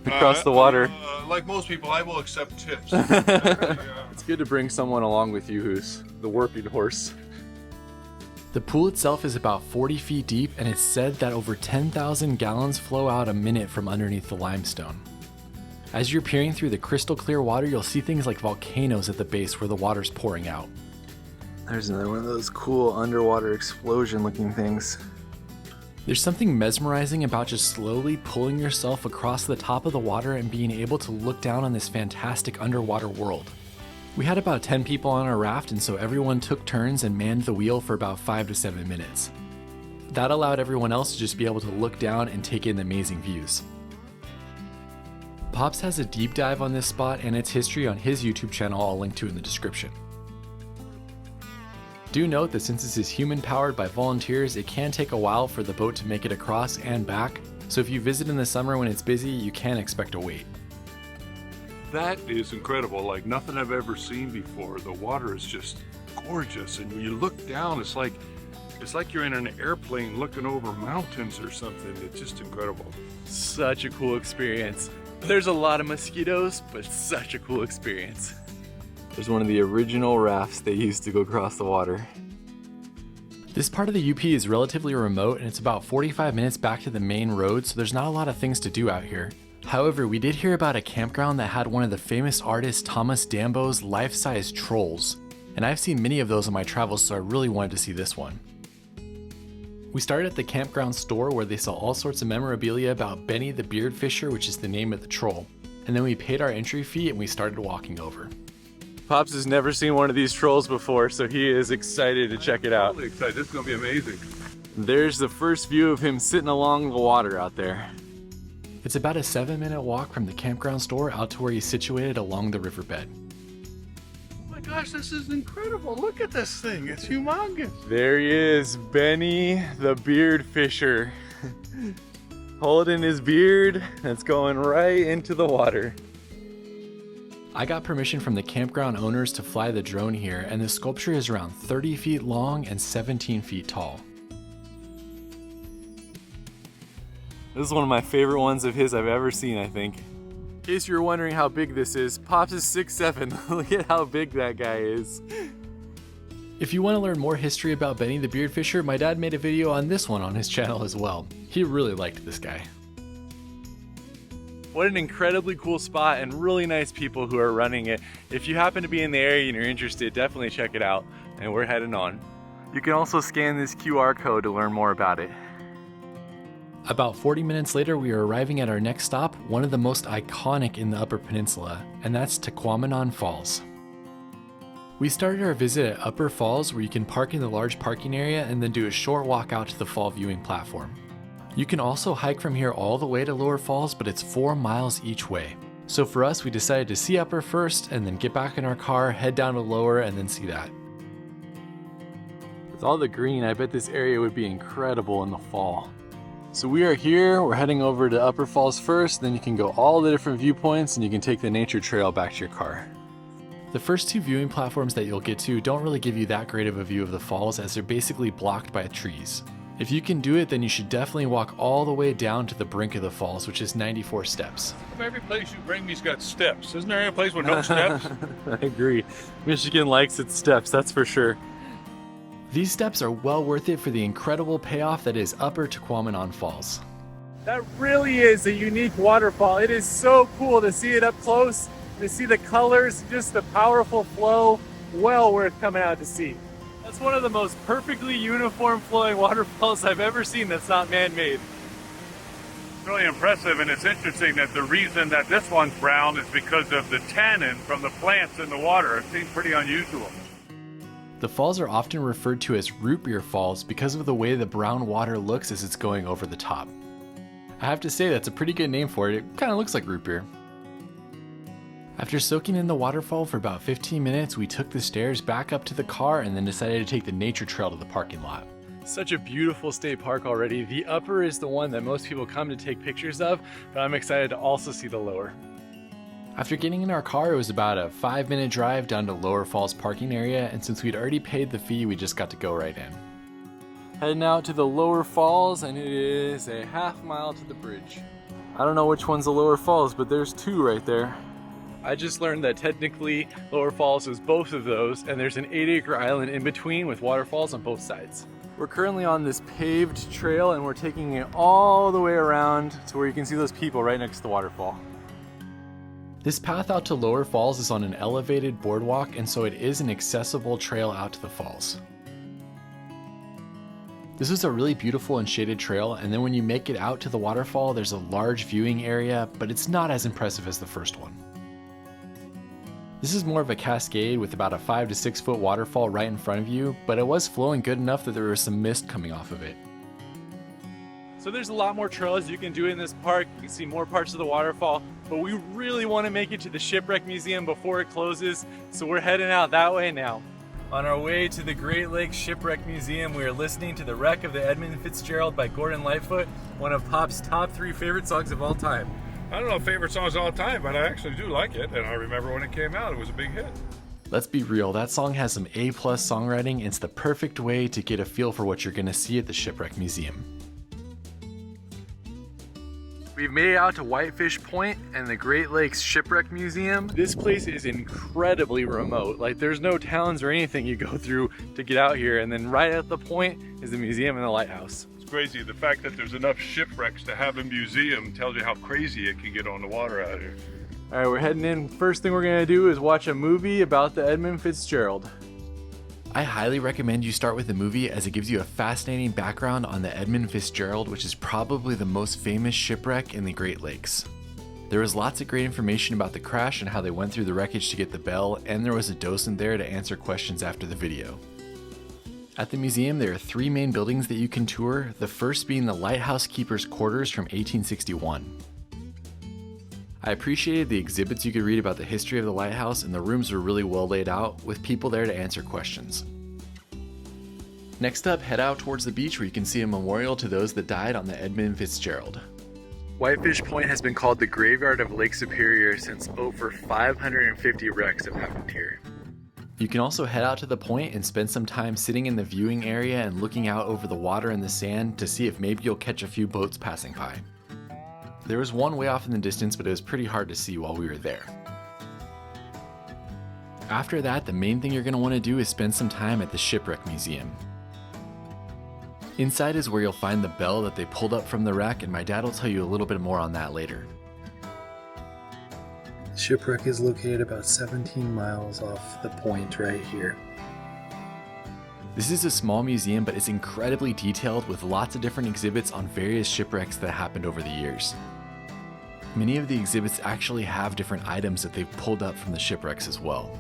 [SPEAKER 1] across the water.
[SPEAKER 5] Like most people, I will accept tips.
[SPEAKER 1] It's good to bring someone along with you who's the working horse.
[SPEAKER 4] The pool itself is about 40 feet deep, and it's said that over 10,000 gallons flow out a minute from underneath the limestone. As you're peering through the crystal clear water, you'll see things like volcanoes at the base where the water's pouring out.
[SPEAKER 1] There's another one of those cool underwater explosion looking things.
[SPEAKER 4] There's something mesmerizing about just slowly pulling yourself across the top of the water and being able to look down on this fantastic underwater world. We had about 10 people on our raft, and so everyone took turns and manned the wheel for about 5 to 7 minutes. That allowed everyone else to just be able to look down and take in the amazing views. Pops has a deep dive on this spot and its history on his YouTube channel I'll link to in the description. Do note that since this is human powered by volunteers, it can take a while for the boat to make it across and back, so if you visit in the summer when it's busy, you can expect a wait.
[SPEAKER 5] That is incredible, like nothing I've ever seen before. The water is just gorgeous, and when you look down, it's like you're in an airplane looking over mountains or something. It's just incredible.
[SPEAKER 1] Such a cool experience. There's a lot of mosquitoes, but such a cool experience. There's one of the original rafts they used to go across the water.
[SPEAKER 4] This part of the UP is relatively remote, and it's about 45 minutes back to the main road, so there's not a lot of things to do out here. However, we did hear about a campground that had one of the famous artist Thomas Dambo's life-size trolls, and I've seen many of those on my travels, so I really wanted to see this one. We started at the campground store where they sell all sorts of memorabilia about Benny the Beard Fisher, which is the name of the troll, and then we paid our entry fee and we started walking over.
[SPEAKER 1] Pops has never seen one of these trolls before, so he is excited to check it out.
[SPEAKER 5] Totally excited. This is gonna be amazing.
[SPEAKER 1] There's the first view of him sitting along the water out there.
[SPEAKER 4] It's about a 7-minute walk from the campground store out to where he's situated along the riverbed.
[SPEAKER 5] Oh my gosh, this is incredible. Look at this thing. It's humongous.
[SPEAKER 1] There he is, Benny the beard fisher. Holding his beard, that's going right into the water.
[SPEAKER 4] I got permission from the campground owners to fly the drone here, and the sculpture is around 30 feet long and 17 feet tall.
[SPEAKER 1] This is one of my favorite ones of his I've ever seen, I think. In case you're wondering how big this is, Pops is 6'7". Look at how big that guy is.
[SPEAKER 4] If you want to learn more history about Benny the Beard Fisher, my dad made a video on this one on his channel as well. He really liked this guy.
[SPEAKER 1] What an incredibly cool spot and really nice people who are running it. If you happen to be in the area and you're interested, definitely check it out. And we're heading on. You can also scan this QR code to learn more about it.
[SPEAKER 4] About 40 minutes later, we are arriving at our next stop, one of the most iconic in the Upper Peninsula, and that's Tequamanon Falls. We started our visit at Upper Falls, where you can park in the large parking area and then do a short walk out to the fall viewing platform. You can also hike from here all the way to Lower Falls, but it's 4 miles each way. So for us, we decided to see Upper first and then get back in our car, head down to Lower, and then see that.
[SPEAKER 1] With all the green, I bet this area would be incredible in the fall. So we are here, we're heading over to Upper Falls first, then you can go all the different viewpoints and you can take the nature trail back to your car.
[SPEAKER 4] The first 2 viewing platforms that you'll get to don't really give you that great of a view of the falls, as they're basically blocked by trees. If you can do it, then you should definitely walk all the way down to the brink of the falls, which is 94 steps.
[SPEAKER 5] Every place you bring me's got steps. Isn't there any place with no steps?
[SPEAKER 1] I agree. Michigan likes its steps, that's for sure.
[SPEAKER 4] These steps are well worth it for the incredible payoff that is Upper Tequamanon Falls.
[SPEAKER 6] That really is a unique waterfall. It is so cool to see it up close, to see the colors, just the powerful flow. Well worth coming out to see.
[SPEAKER 1] That's one of the most perfectly uniform flowing waterfalls I've ever seen that's not man-made.
[SPEAKER 5] It's really impressive, and it's interesting that the reason that this one's brown is because of the tannin from the plants in the water. It seems pretty unusual.
[SPEAKER 4] The falls are often referred to as root beer falls because of the way the brown water looks as it's going over the top. I have to say that's a pretty good name for it. It kind of looks like root beer. After soaking in the waterfall for about 15 minutes, we took the stairs back up to the car and then decided to take the nature trail to the parking lot.
[SPEAKER 1] Such a beautiful state park already. The Upper is the one that most people come to take pictures of, but I'm excited to also see the Lower.
[SPEAKER 4] After getting in our car, it was about a 5-minute drive down to Lower Falls parking area, and since we'd already paid the fee, we just got to go right in.
[SPEAKER 1] Heading out to the Lower Falls, and it is a half mile to the bridge. I don't know which one's the Lower Falls, but there's 2 right there. I just learned that technically Lower Falls is both of those, and there's an 8-acre island in between with waterfalls on both sides. We're currently on this paved trail, and we're taking it all the way around to where you can see those people right next to the waterfall.
[SPEAKER 4] This path out to Lower Falls is on an elevated boardwalk, and so it is an accessible trail out to the falls. This is a really beautiful and shaded trail, and then when you make it out to the waterfall, there's a large viewing area, but it's not as impressive as the first one. This is more of a cascade with about a 5 to 6 foot waterfall right in front of you, but it was flowing good enough that there was some mist coming off of it.
[SPEAKER 1] So there's a lot more trails you can do in this park. You can see more parts of the waterfall, but we really want to make it to the Shipwreck Museum before it closes, so we're heading out that way now. On our way to the Great Lakes Shipwreck Museum, we are listening to The Wreck of the Edmund Fitzgerald by Gordon Lightfoot, one of Pop's top 3 favorite songs of all time.
[SPEAKER 5] I don't know favorite songs all the time, but I actually do like it, and I remember when it came out, it was a big hit.
[SPEAKER 4] Let's be real, that song has some A+ songwriting, and it's the perfect way to get a feel for what you're going to see at the Shipwreck Museum.
[SPEAKER 1] We've made it out to Whitefish Point and the Great Lakes Shipwreck Museum. This place is incredibly remote. Like, there's no towns or anything you go through to get out here, and then right at the point is the museum and the lighthouse.
[SPEAKER 5] It's crazy. The fact that there's enough shipwrecks to have a museum tells you how crazy it can get on the water out here.
[SPEAKER 1] All right, we're heading in. First thing we're gonna do is watch a movie about the Edmund Fitzgerald.
[SPEAKER 4] I highly recommend you start with the movie, as it gives you a fascinating background on the Edmund Fitzgerald, which is probably the most famous shipwreck in the Great Lakes. There was lots of great information about the crash and how they went through the wreckage to get the bell, and there was a docent there to answer questions after the video. At the museum, there are 3 main buildings that you can tour, the first being the Lighthouse Keeper's Quarters from 1861. I appreciated the exhibits you could read about the history of the lighthouse, and the rooms were really well laid out, with people there to answer questions. Next up, head out towards the beach where you can see a memorial to those that died on the Edmund Fitzgerald. Whitefish Point has been called the graveyard of Lake Superior since over 550 wrecks have happened here. You can also head out to the point and spend some time sitting in the viewing area and looking out over the water and the sand to see if maybe you'll catch a few boats passing by. There was one way off in the distance, but it was pretty hard to see while we were there. After that, the main thing you're going to want to do is spend some time at the Shipwreck Museum. Inside is where you'll find the bell that they pulled up from the wreck, and my dad will tell you a little bit more on that later.
[SPEAKER 6] The shipwreck is located about 17 miles off the point right here.
[SPEAKER 4] This is a small museum, but it's incredibly detailed with lots of different exhibits on various shipwrecks that happened over the years. Many of the exhibits actually have different items that they've pulled up from the shipwrecks as well.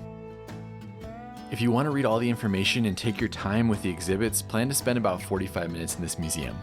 [SPEAKER 4] If you want to read all the information and take your time with the exhibits, plan to spend about 45 minutes in this museum.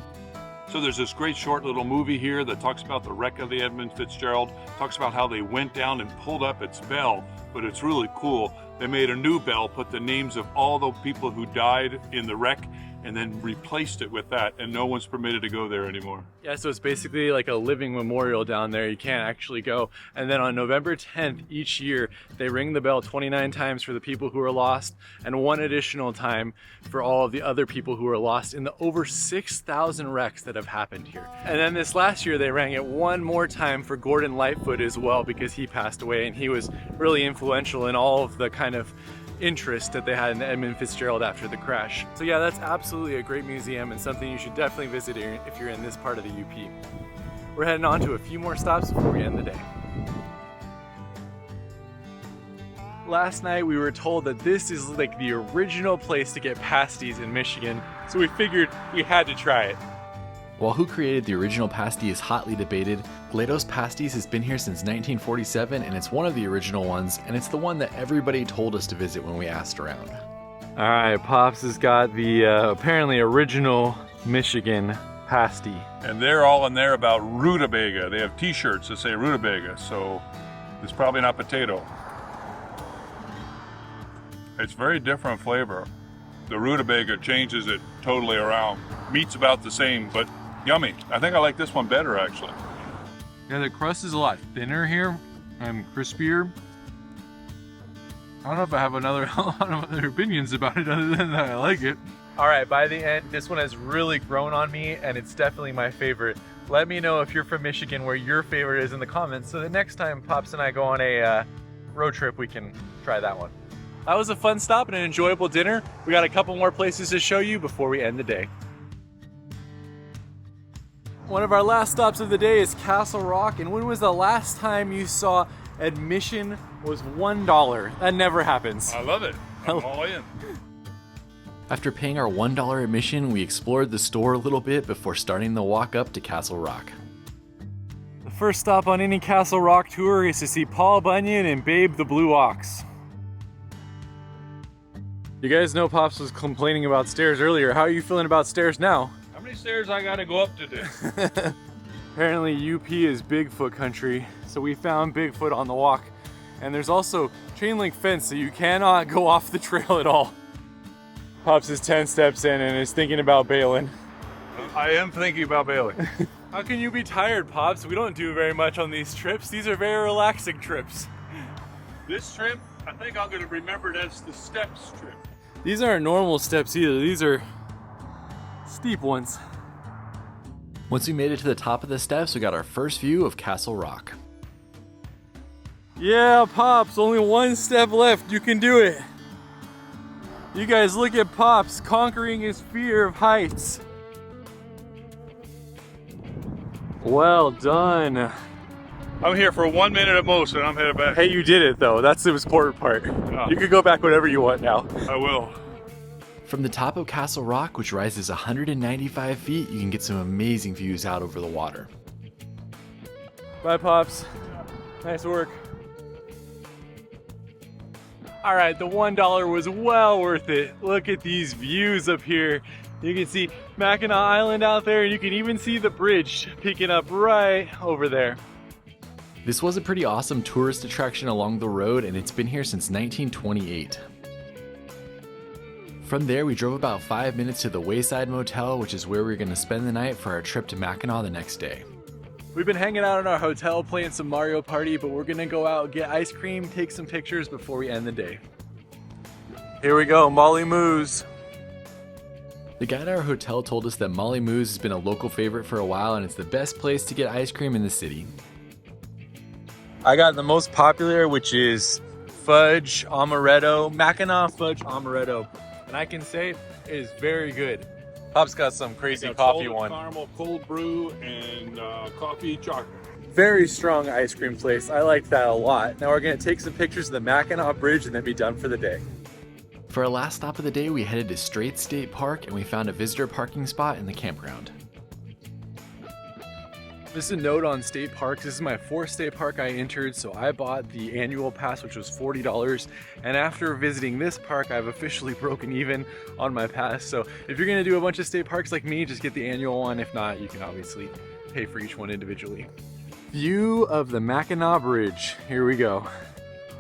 [SPEAKER 5] So there's this great short little movie here that talks about the wreck of the Edmund Fitzgerald, talks about how they went down and pulled up its bell, but it's really cool. They made a new bell, put the names of all the people who died in the wreck, and then replaced it with that, and no one's permitted to go there anymore.
[SPEAKER 1] Yeah, so it's basically like a living memorial down there. You can't actually go. And then on November 10th each year, they ring the bell 29 times for the people who are lost, and 1 additional time for all of the other people who are lost in the over 6,000 wrecks that have happened here. And then this last year, they rang it 1 more time for Gordon Lightfoot as well, because he passed away, and he was really influential in all of the kind of interest that they had in the Edmund Fitzgerald after the crash. So yeah, that's absolutely a great museum and something you should definitely visit if you're in this part of the UP. We're heading on to a few more stops before we end the day. Last night we were told that this is like the original place to get pasties in Michigan, so we figured we had to try it.
[SPEAKER 4] While who created the original pasty is hotly debated, Lados Pasties has been here since 1947, and it's one of the original ones, and it's the one that everybody told us to visit when we asked around.
[SPEAKER 1] All right, Pops has got the apparently original Michigan pasty.
[SPEAKER 5] And they're all in there about rutabaga. They have t-shirts that say rutabaga, so it's probably not potato. It's very different flavor. The rutabaga changes it totally around. Meat's about the same, but yummy. I think I like this one better, actually.
[SPEAKER 1] Yeah, the crust is a lot thinner here and crispier. I don't know if I have a lot of other opinions about it other than that I like it. All right, by the end, this one has really grown on me, and it's definitely my favorite. Let me know if you're from Michigan where your favorite is in the comments, so the next time Pops and I go on a road trip, we can try that one. That was a fun stop and an enjoyable dinner. We got a couple more places to show you before we end the day. One of our last stops of the day is Castle Rock, and when was the last time you saw admission was $1? That never happens.
[SPEAKER 5] I love it. I'm all in.
[SPEAKER 4] After paying our $1 admission, we explored the store a little bit before starting the walk up to Castle Rock.
[SPEAKER 1] The first stop on any Castle Rock tour is to see Paul Bunyan and Babe the Blue Ox. You guys know Pops was complaining about stairs earlier. How are you feeling about stairs now?
[SPEAKER 5] How many stairs I gotta go up today?
[SPEAKER 1] Apparently UP is Bigfoot country, so we found Bigfoot on the walk. And there's also chain link fence, so you cannot go off the trail at all. Pops is 10 steps in and is thinking about bailing.
[SPEAKER 5] I am thinking about bailing.
[SPEAKER 1] How can you be tired, Pops? We don't do very much on these trips. These are very relaxing trips.
[SPEAKER 5] This trip, I think I'm gonna remember it as the steps trip.
[SPEAKER 1] These aren't normal steps either. These are steep ones.
[SPEAKER 4] Once we made it to the top of the steps, we got our first view of Castle Rock.
[SPEAKER 1] Yeah, Pops, only 1 step left. You can do it. You guys look at Pops conquering his fear of heights. Well done.
[SPEAKER 5] I'm here for 1 minute at most and I'm headed back.
[SPEAKER 1] Hey, you did it though. That's the important part.
[SPEAKER 5] Yeah.
[SPEAKER 1] You can go back whenever you want now.
[SPEAKER 5] I will.
[SPEAKER 4] From the top of Castle Rock, which rises 195 feet, you can get some amazing views out over the water.
[SPEAKER 1] Bye, Pops. Nice work. All right, the $1 was well worth it. Look at these views up here. You can see Mackinac Island out there, and you can even see the bridge picking up right over there.
[SPEAKER 4] This was a pretty awesome tourist attraction along the road, and it's been here since 1928. From there, we drove about 5 minutes to the Wayside Motel, which is where we're going to spend the night for our trip to Mackinac the next day.
[SPEAKER 1] We've been hanging out in our hotel playing some Mario Party, but we're gonna go out, get ice cream, take some pictures before we end the day. Here we go, Molly Moo's.
[SPEAKER 4] The guy at our hotel told us that Molly Moo's has been a local favorite for a while, and it's the best place to get ice cream in the city.
[SPEAKER 1] I got the most popular, which is fudge amaretto, Mackinac fudge amaretto. And I can say it is very good. Pop's got some crazy coffee one.
[SPEAKER 5] Caramel cold brew and coffee chocolate.
[SPEAKER 1] Very strong ice cream place. I liked that a lot. Now we're gonna take some pictures of the Mackinac Bridge and then be done for the day.
[SPEAKER 4] For our last stop of the day, we headed to Strait State Park and we found a visitor parking spot in the campground.
[SPEAKER 1] This is a note on state parks. This is my 4th state park I entered, so I bought the annual pass, which was $40. And after visiting this park, I've officially broken even on my pass. So if you're gonna do a bunch of state parks like me, just get the annual one. If not, you can obviously pay for each one individually. View of the Mackinac Bridge. Here we go.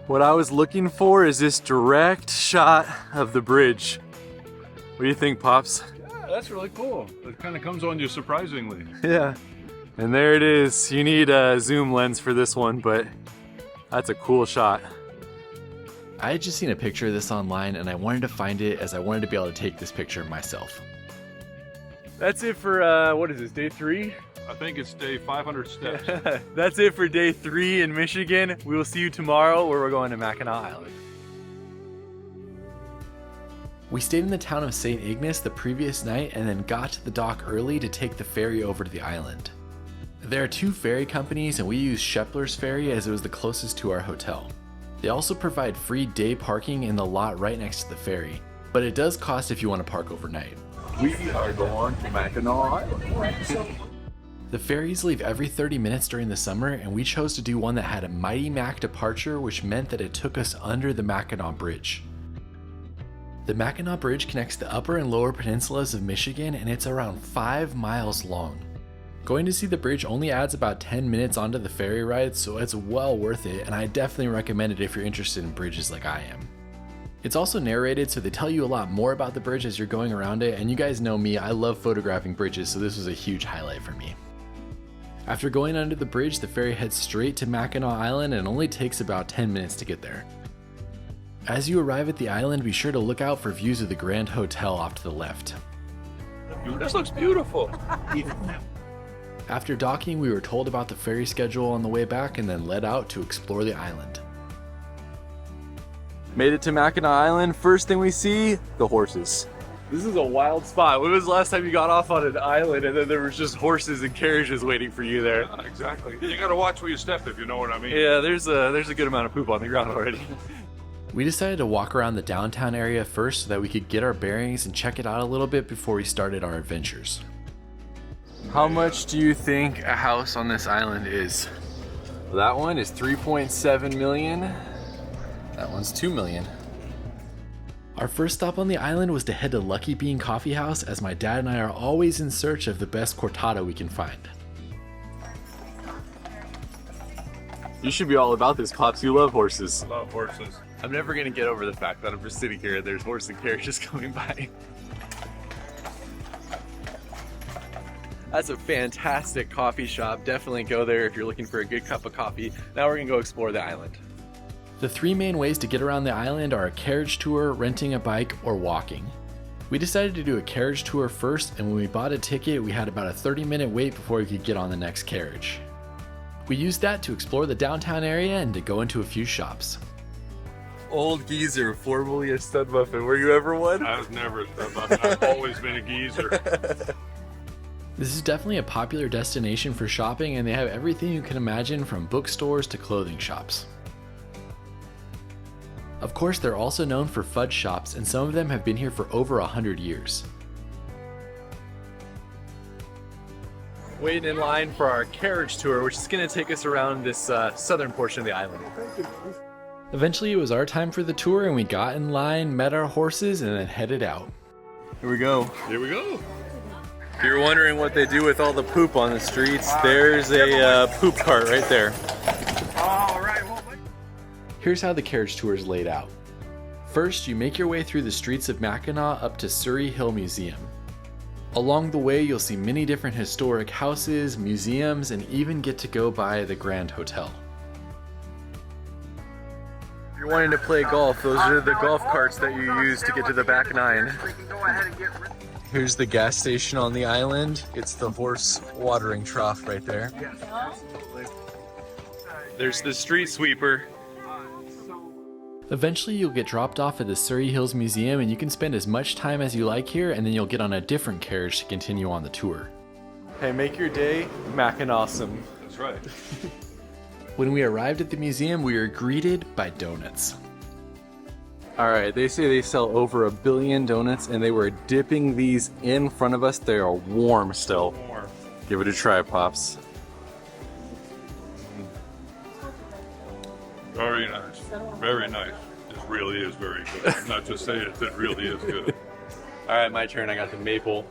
[SPEAKER 1] What I was looking for is this direct shot of the bridge. What do you think, Pops?
[SPEAKER 5] Yeah, that's really cool. It kind of comes on you surprisingly.
[SPEAKER 1] Yeah. And there it is. You need a zoom lens for this one, but that's a cool shot.
[SPEAKER 4] I had just seen a picture of this online and I wanted to find it as I wanted to be able to take this picture myself.
[SPEAKER 1] That's it for, what is this, day 3?
[SPEAKER 5] I think it's day 500 steps.
[SPEAKER 1] That's it for day 3 in Michigan. We will see you tomorrow where we're going to Mackinac Island.
[SPEAKER 4] We stayed in the town of St. Ignace the previous night and then got to the dock early to take the ferry over to the island. There are 2 ferry companies and we used Shepler's Ferry as it was the closest to our hotel. They also provide free day parking in the lot right next to the ferry, but it does cost if you want to park overnight.
[SPEAKER 5] We are going to Mackinac Island.
[SPEAKER 4] The ferries leave every 30 minutes during the summer and we chose to do one that had a Mighty Mac departure, which meant that it took us under the Mackinac Bridge. The Mackinac Bridge connects the upper and lower peninsulas of Michigan and it's around 5 miles long. Going to see the bridge only adds about 10 minutes onto the ferry ride, so it's well worth it, and I definitely recommend it if you're interested in bridges like I am. It's also narrated, so they tell you a lot more about the bridge as you're going around it, and you guys know me, I love photographing bridges, so this was a huge highlight for me. After going under the bridge, the ferry heads straight to Mackinac Island and only takes about 10 minutes to get there. As you arrive at the island, be sure to look out for views of the Grand Hotel off to the left.
[SPEAKER 5] This looks beautiful.
[SPEAKER 4] After docking, we were told about the ferry schedule on the way back and then led out to explore the island.
[SPEAKER 1] Made it to Mackinac Island. First thing we see, the horses. This is a wild spot. When was the last time you got off on an island and then there was just horses and carriages waiting for you there?
[SPEAKER 5] Exactly. You gotta watch where you step if you know what I mean.
[SPEAKER 1] Yeah, there's a good amount of poop on the ground already.
[SPEAKER 4] We decided to walk around the downtown area first so that we could get our bearings and check it out a little bit before we started our adventures.
[SPEAKER 1] How much do you think a house on this island is? That one is 3.7 million. That one's 2 million.
[SPEAKER 4] Our first stop on the island was to head to Lucky Bean Coffee House, as my dad and I are always in search of the best cortado we can find.
[SPEAKER 1] You should be all about this, Pops. You love horses.
[SPEAKER 5] I love horses.
[SPEAKER 1] I'm never gonna get over the fact that I'm just sitting here and there's horse and carriages coming by. That's a fantastic coffee shop. Definitely go there if you're looking for a good cup of coffee. Now we're gonna go explore the island.
[SPEAKER 4] The 3 main ways to get around the island are a carriage tour, renting a bike, or walking. We decided to do a carriage tour first, and when we bought a ticket, we had about a 30-minute wait before we could get on the next carriage. We used that to explore the downtown area and to go into a few shops.
[SPEAKER 1] Old geezer, formerly a stud muffin. Were you ever one?
[SPEAKER 5] I was never a stud muffin. I've always been a geezer.
[SPEAKER 4] This is definitely a popular destination for shopping, and they have everything you can imagine from bookstores to clothing shops. Of course, they're also known for fudge shops, and some of them have been here for over 100 years.
[SPEAKER 1] waiting in line for our carriage tour, which is going to take us around this southern portion of the island.
[SPEAKER 4] Eventually it was our time for the tour and we got in line, met our horses, and then headed out.
[SPEAKER 1] Here we go.
[SPEAKER 5] Here we go.
[SPEAKER 1] If you're wondering what they do with all the poop on the streets, there's a poop cart right there.
[SPEAKER 4] Here's how the carriage tour is laid out. First, you make your way through the streets of Mackinac up to Surrey Hill Museum. Along the way, you'll see many different historic houses, museums, and even get to go by the Grand Hotel.
[SPEAKER 1] If you're wanting to play golf, those are the golf carts that you use to get to the back nine. Here's the gas station on the island. It's the horse watering trough right there. There's the street sweeper.
[SPEAKER 4] Eventually you'll get dropped off at the Surrey Hills Museum and you can spend as much time as you like here, and then you'll get on a different carriage to continue on the tour.
[SPEAKER 1] Hey, make your day Mackinac-awesome.
[SPEAKER 5] That's right.
[SPEAKER 4] When we arrived at the museum, we were greeted by donuts.
[SPEAKER 1] Alright, they say they sell over 1 billion donuts and they were dipping these in front of us. They are warm still. Give it a try, Pops.
[SPEAKER 5] Very nice. Very nice. It really is very good. I'm not just saying it, it really is good.
[SPEAKER 1] Alright, my turn. I got the maple.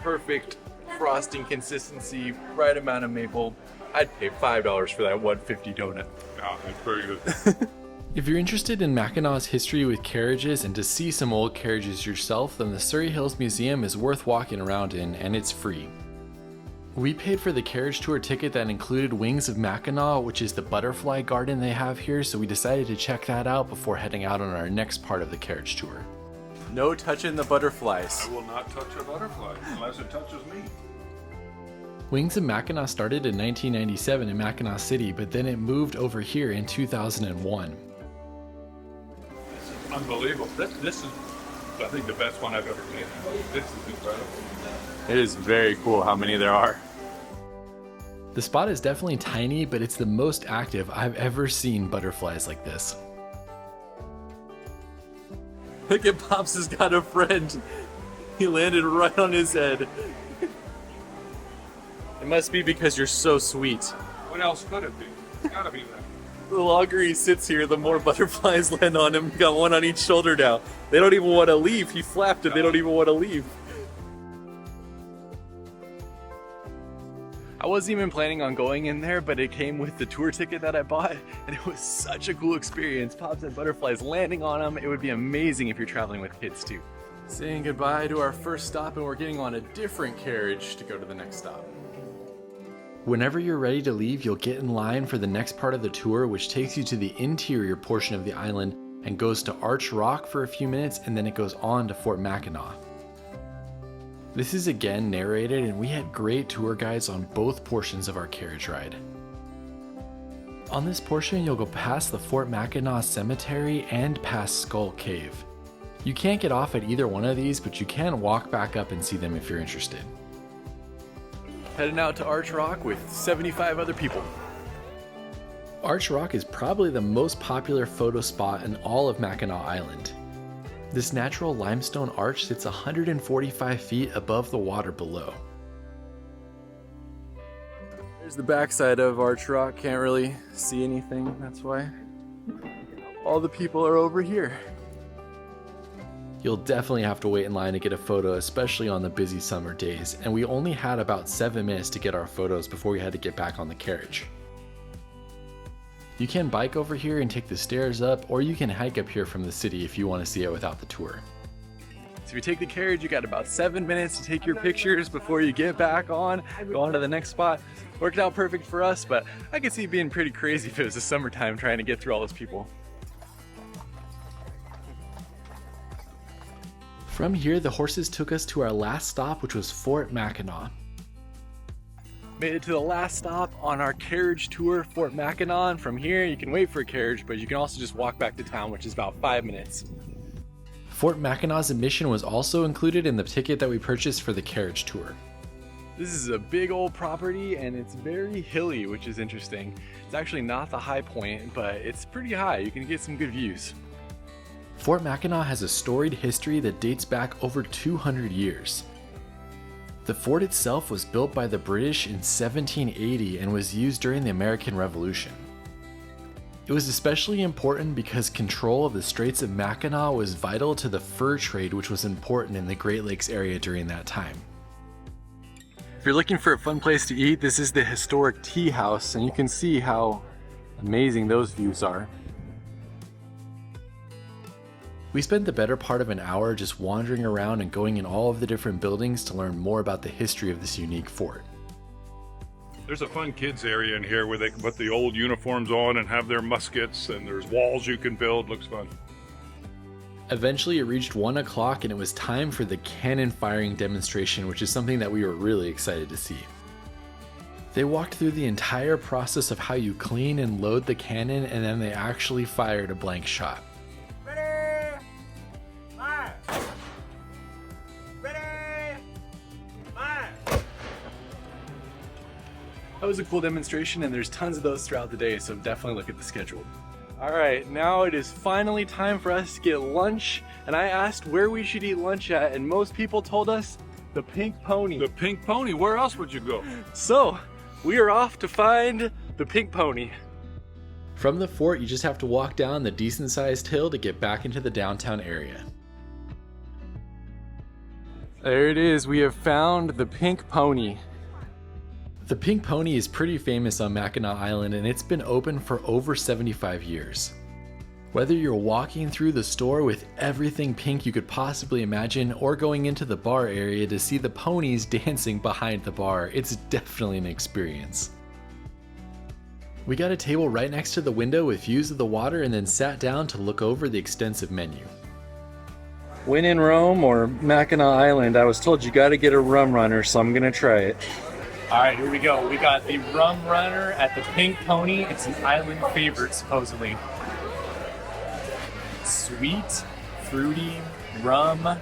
[SPEAKER 1] Perfect frosting consistency, right amount of maple. I'd pay $5 for that 150 donut.
[SPEAKER 5] Yeah, it's very good.
[SPEAKER 4] If you're interested in Mackinac's history with carriages and to see some old carriages yourself, then the Surrey Hills Museum is worth walking around in, and it's free. We paid for the carriage tour ticket that included Wings of Mackinac, which is the butterfly garden they have here, so we decided to check that out before heading out on our next part of the carriage tour.
[SPEAKER 1] No touching the butterflies.
[SPEAKER 5] I will not touch a butterfly unless it touches me.
[SPEAKER 4] Wings of Mackinac started in 1997 in Mackinac City, but then it moved over here in 2001.
[SPEAKER 5] Unbelievable. This is, I think, the best one I've ever made. This is incredible.
[SPEAKER 1] It is very cool how many there are.
[SPEAKER 4] The spot is definitely tiny, but it's the most active I've ever seen butterflies like this.
[SPEAKER 1] Look at Pops has got a friend. He landed right on his head. It must be because you're so sweet.
[SPEAKER 5] What else could it be? It's gotta be that.
[SPEAKER 1] The longer he sits here, the more butterflies land on him. Got one on each shoulder now. They don't even want to leave. He flapped it. They don't even want to leave. I wasn't even planning on going in there, but it came with the tour ticket that I bought, and it was such a cool experience. Pops had butterflies landing on them. It would be amazing if you're traveling with kids too. Saying goodbye to our first stop, and we're getting on a different carriage to go to the next stop.
[SPEAKER 4] Whenever you're ready to leave, you'll get in line for the next part of the tour, which takes you to the interior portion of the island and goes to Arch Rock for a few minutes, and then it goes on to Fort Mackinac. This is again narrated, and we had great tour guides on both portions of our carriage ride. On this portion, you'll go past the Fort Mackinac Cemetery and past Skull Cave. You can't get off at either one of these, but you can walk back up and see them if you're interested.
[SPEAKER 1] Heading out to Arch Rock with 75 other people.
[SPEAKER 4] Arch Rock is probably the most popular photo spot in all of Mackinac Island. This natural limestone arch sits 145 feet above the water below.
[SPEAKER 1] There's the backside of Arch Rock. Can't really see anything, that's why. All the people are over here.
[SPEAKER 4] You'll definitely have to wait in line to get a photo, especially on the busy summer days, and we only had about 7 minutes to get our photos before we had to get back on the carriage. You can bike over here and take the stairs up, or you can hike up here from the city if you want to see it without the tour.
[SPEAKER 1] So if you take the carriage, you got about 7 minutes to take your pictures before you get back on, go on to the next spot. Worked out perfect for us, but I could see it being pretty crazy if it was the summertime trying to get through all those people.
[SPEAKER 4] From here, the horses took us to our last stop, which was Fort Mackinac.
[SPEAKER 1] Made it to the last stop on our carriage tour, Fort Mackinac. From here, you can wait for a carriage, but you can also just walk back to town, which is about 5 minutes.
[SPEAKER 4] Fort Mackinac's admission was also included in the ticket that we purchased for the carriage tour.
[SPEAKER 1] This is a big old property, and it's very hilly, which is interesting. It's actually not the high point, but it's pretty high. You can get some good views.
[SPEAKER 4] Fort Mackinac has a storied history that dates back over 200 years. The fort itself was built by the British in 1780 and was used during the American Revolution. It was especially important because control of the Straits of Mackinac was vital to the fur trade, which was important in the Great Lakes area during that time.
[SPEAKER 1] If you're looking for a fun place to eat, this is the historic tea house, and you can see how amazing those views are.
[SPEAKER 4] We spent the better part of an hour just wandering around and going in all of the different buildings to learn more about the history of this unique fort.
[SPEAKER 5] There's a fun kids area in here where they can put the old uniforms on and have their muskets, and there's walls you can build. Looks fun.
[SPEAKER 4] Eventually it reached 1 o'clock and it was time for the cannon firing demonstration, which is something that we were really excited to see. They walked through the entire process of how you clean and load the cannon, and then they actually fired a blank shot.
[SPEAKER 1] That was a cool demonstration, and there's tons of those throughout the day, so definitely look at the schedule. All right, now it is finally time for us to get lunch, and I asked where we should eat lunch at, and most people told us the Pink Pony.
[SPEAKER 5] The Pink Pony, where else would you go?
[SPEAKER 1] So, we are off to find the Pink Pony.
[SPEAKER 4] From the fort, you just have to walk down the decent-sized hill to get back into the downtown area.
[SPEAKER 1] There it is, we have found the Pink Pony.
[SPEAKER 4] The Pink Pony is pretty famous on Mackinac Island, and it's been open for over 75 years. Whether you're walking through the store with everything pink you could possibly imagine, or going into the bar area to see the ponies dancing behind the bar, it's definitely an experience. We got a table right next to the window with views of the water and then sat down to look over the extensive menu.
[SPEAKER 1] When in Rome or Mackinac Island, I was told you gotta get a rum runner, so I'm gonna try it. All right, here we go. We got the rum runner at the Pink Pony. It's an island favorite, supposedly. Sweet, fruity, rum.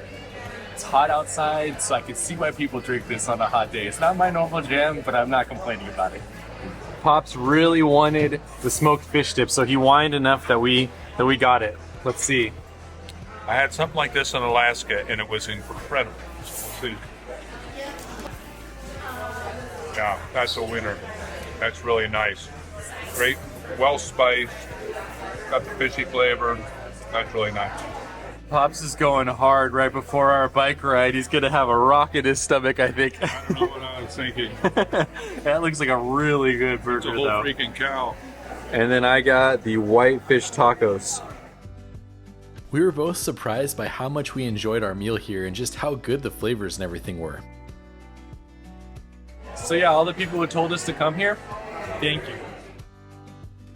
[SPEAKER 1] It's hot outside, so I can see why people drink this on a hot day. It's not my normal jam, but I'm not complaining about it. Pops really wanted the smoked fish dip, so he whined enough that we got it. Let's see.
[SPEAKER 5] I had something like this in Alaska, and it was incredible. We'll see. Yeah, that's a winner. That's really nice. Great, well spiced, got the fishy flavor. That's really nice.
[SPEAKER 1] Pops is going hard right before our bike ride. He's gonna have a rock in his stomach, I think.
[SPEAKER 5] I don't know what I was thinking.
[SPEAKER 1] That looks like a really good burger,
[SPEAKER 5] It's a whole
[SPEAKER 1] though.
[SPEAKER 5] freaking cow.
[SPEAKER 1] And then I got the white fish tacos.
[SPEAKER 4] We were both surprised by how much we enjoyed our meal here and just how good the flavors and everything were.
[SPEAKER 1] So yeah, all the people who told us to come here, thank you.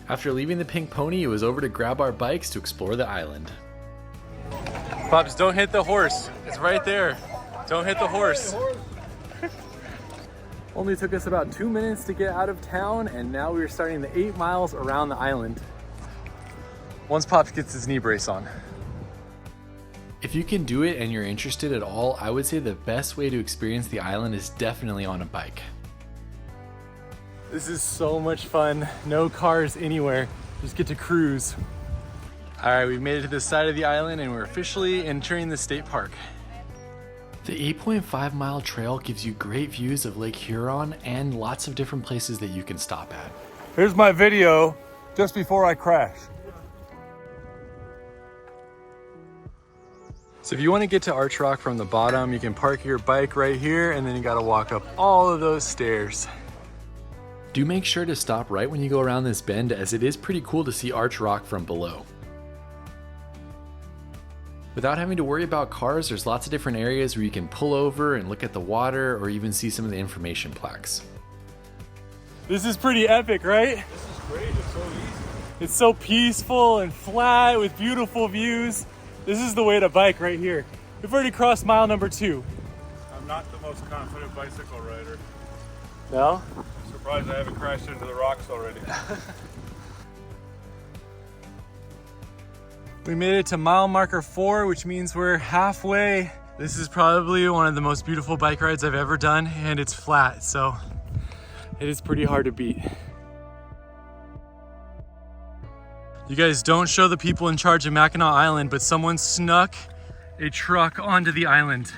[SPEAKER 4] After leaving the Pink Pony, it was over to grab our bikes to explore the island.
[SPEAKER 1] Pops, don't hit the horse. It's right there. Don't hit the horse. Only took us about 2 minutes to get out of town, and now we're starting the 8 miles around the island. Once Pops gets his knee brace on.
[SPEAKER 4] If you can do it and you're interested at all, I would say the best way to experience the island is definitely on a bike.
[SPEAKER 1] This is so much fun. No cars anywhere. Just get to cruise. All right, we've made it to the side of the island and we're officially entering the state park.
[SPEAKER 4] The 8.5 mile trail gives you great views of Lake Huron and lots of different places that you can stop at.
[SPEAKER 5] Here's my video just before I crash.
[SPEAKER 1] So if you want to get to Arch Rock from the bottom, you can park your bike right here and then you got to walk up all of those stairs.
[SPEAKER 4] Do make sure to stop right when you go around this bend, as it is pretty cool to see Arch Rock from below. Without having to worry about cars, there's lots of different areas where you can pull over and look at the water or even see some of the information plaques.
[SPEAKER 1] This is pretty epic, right?
[SPEAKER 5] This is great. It's so easy.
[SPEAKER 1] It's so peaceful and flat with beautiful views. This is the way to bike right here. We've already crossed mile number 2.
[SPEAKER 5] I'm not the most confident bicycle rider.
[SPEAKER 1] No?
[SPEAKER 5] I'm surprised I haven't crashed into the rocks already.
[SPEAKER 1] We made it to mile marker 4, which means we're halfway. This is probably one of the most beautiful bike rides I've ever done, and it's flat, so it is pretty hard to beat. You guys, don't show the people in charge of Mackinac Island, but someone snuck a truck onto the island.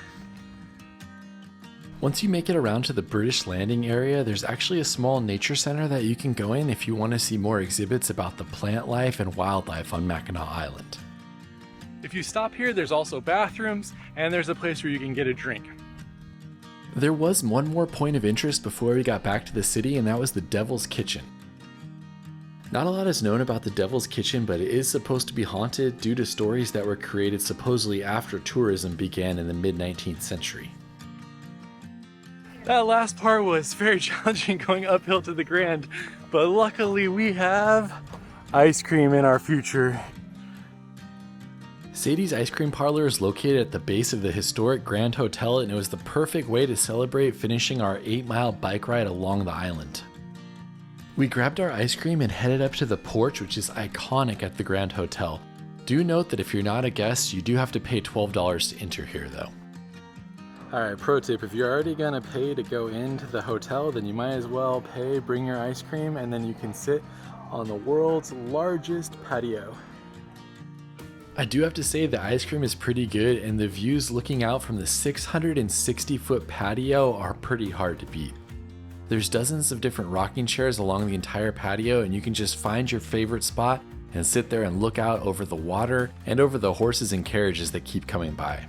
[SPEAKER 4] Once you make it around to the British landing area, there's actually a small nature center that you can go in if you want to see more exhibits about the plant life and wildlife on Mackinac Island.
[SPEAKER 1] If you stop here, there's also bathrooms, and there's a place where you can get a drink.
[SPEAKER 4] There was one more point of interest before we got back to the city, and that was the Devil's Kitchen. Not a lot is known about the Devil's Kitchen, but it is supposed to be haunted due to stories that were created supposedly after tourism began in the mid-19th century.
[SPEAKER 1] That last part was very challenging going uphill to the Grand, but luckily we have ice cream in our future.
[SPEAKER 4] Sadie's Ice Cream Parlor is located at the base of the historic Grand Hotel, and it was the perfect way to celebrate finishing our 8-mile bike ride along the island. We grabbed our ice cream and headed up to the porch, which is iconic at the Grand Hotel. Do note that if you're not a guest, you do have to pay $12 to enter here though. Alright, pro tip, if you're already gonna pay to go into the hotel, then you might as well bring your ice cream, and then you can sit on the world's largest patio. I do have to say the ice cream is pretty good, and the views looking out from the 660-foot patio are pretty hard to beat. There's dozens of different rocking chairs along the entire patio, and you can just find your favorite spot and sit there and look out over the water and over the horses and carriages that keep coming by.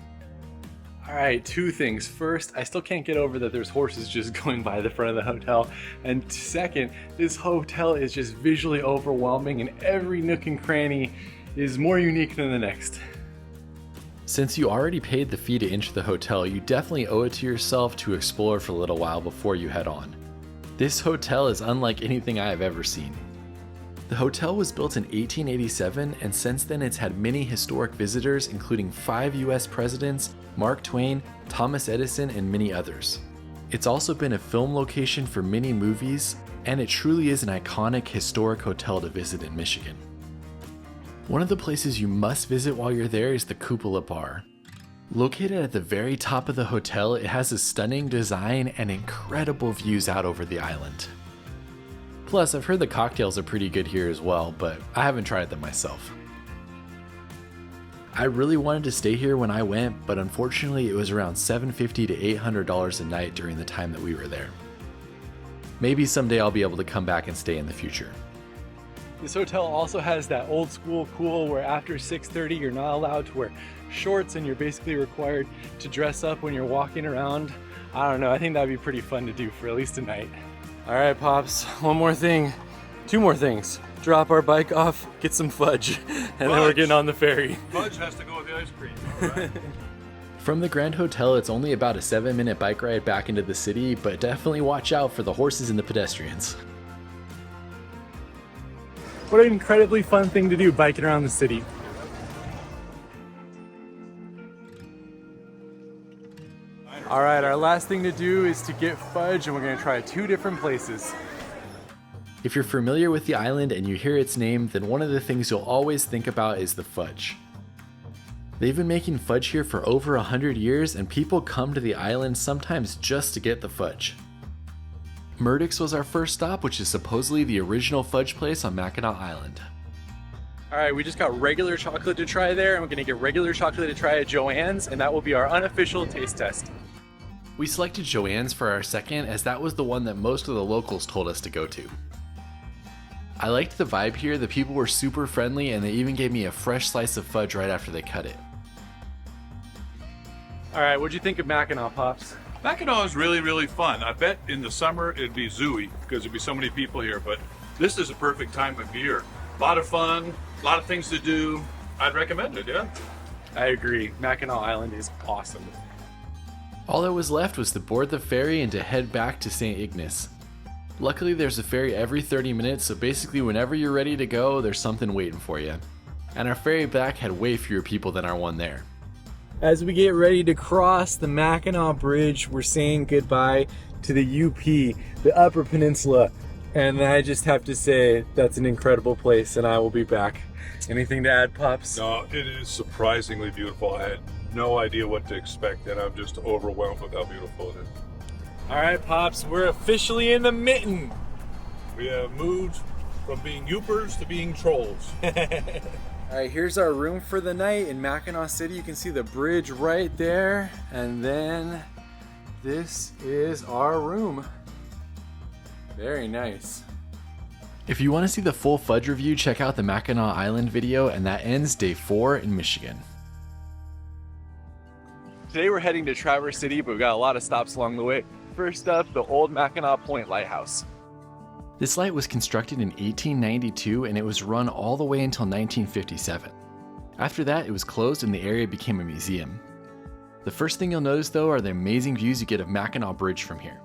[SPEAKER 1] Alright, two things. First, I still can't get over that there's horses just going by the front of the hotel. And second, this hotel is just visually overwhelming, and every nook and cranny is more unique than the next.
[SPEAKER 4] Since you already paid the fee to enter the hotel, you definitely owe it to yourself to explore for a little while before you head on. This hotel is unlike anything I have ever seen. The hotel was built in 1887, and since then it's had many historic visitors, including 5 US presidents, Mark Twain, Thomas Edison, and many others. It's also been a film location for many movies, and it truly is an iconic historic hotel to visit in Michigan. One of the places you must visit while you're there is the Cupola Bar. Located at the very top of the hotel, it has a stunning design and incredible views out over the island. Plus, I've heard the cocktails are pretty good here as well, but I haven't tried them myself. I really wanted to stay here when I went, but unfortunately it was around $750 to $800 a night during the time that we were there. Maybe someday I'll be able to come back and stay in the future.
[SPEAKER 1] This hotel also has that old school cool where after 6:30 you're not allowed to wear shorts and you're basically required to dress up when you're walking around. I don't know, I think that'd be pretty fun to do for at least a night. All right, Pops, one more thing, 2 more things. Drop our bike off, get some fudge, and then we're getting on the ferry.
[SPEAKER 5] Fudge has to go with the ice cream. All right.
[SPEAKER 4] From the Grand Hotel, it's only about a 7-minute bike ride back into the city, but definitely watch out for the horses and the pedestrians.
[SPEAKER 1] What an incredibly fun thing to do, biking around the city. All right, our last thing to do is to get fudge, and we're gonna try 2 different places.
[SPEAKER 4] If you're familiar with the island and you hear its name, then one of the things you'll always think about is the fudge. They've been making fudge here for over 100 years, and people come to the island sometimes just to get the fudge. Murdoch's was our first stop, which is supposedly the original fudge place on Mackinac Island.
[SPEAKER 1] All right, we just got regular chocolate to try there, and we're gonna get regular chocolate to try at Joann's, and that will be our unofficial taste test.
[SPEAKER 4] We selected Joann's for our second, as that was the one that most of the locals told us to go to. I liked the vibe here, the people were super friendly, and they even gave me a fresh slice of fudge right after they cut it.
[SPEAKER 1] All right, what'd you think of Mackinac, Pops?
[SPEAKER 5] Mackinac is really, really fun. I bet in the summer it'd be zooey because there'd be so many people here, but this is a perfect time of year. A lot of fun, a lot of things to do. I'd recommend it, yeah?
[SPEAKER 1] I agree, Mackinac Island is awesome.
[SPEAKER 4] All that was left was to board the ferry and to head back to St. Ignace. Luckily there's a ferry every 30 minutes, so basically whenever you're ready to go, there's something waiting for you. And our ferry back had way fewer people than our one there.
[SPEAKER 1] As we get ready to cross the Mackinac Bridge, we're saying goodbye to the UP, the Upper Peninsula. And I just have to say, that's an incredible place, and I will be back. Anything to add, Pops?
[SPEAKER 5] No, it is surprisingly beautiful. I had no idea what to expect, and I'm just overwhelmed with how beautiful it is.
[SPEAKER 1] All right, Pops, we're officially in the mitten.
[SPEAKER 5] We have moved from being youpers to being trolls.
[SPEAKER 1] All right, here's our room for the night in Mackinac City. You can see the bridge right there, and then this is our room. Very nice.
[SPEAKER 4] If you want to see the full fudge review, check out the Mackinac Island video, and that ends day 4 in Michigan.
[SPEAKER 1] Today we're heading to Traverse City, but we've got a lot of stops along the way. First up, the old Mackinac Point Lighthouse.
[SPEAKER 4] This light was constructed in 1892 and it was run all the way until 1957. After that, it was closed and the area became a museum. The first thing you'll notice though are the amazing views you get of Mackinac Bridge from here.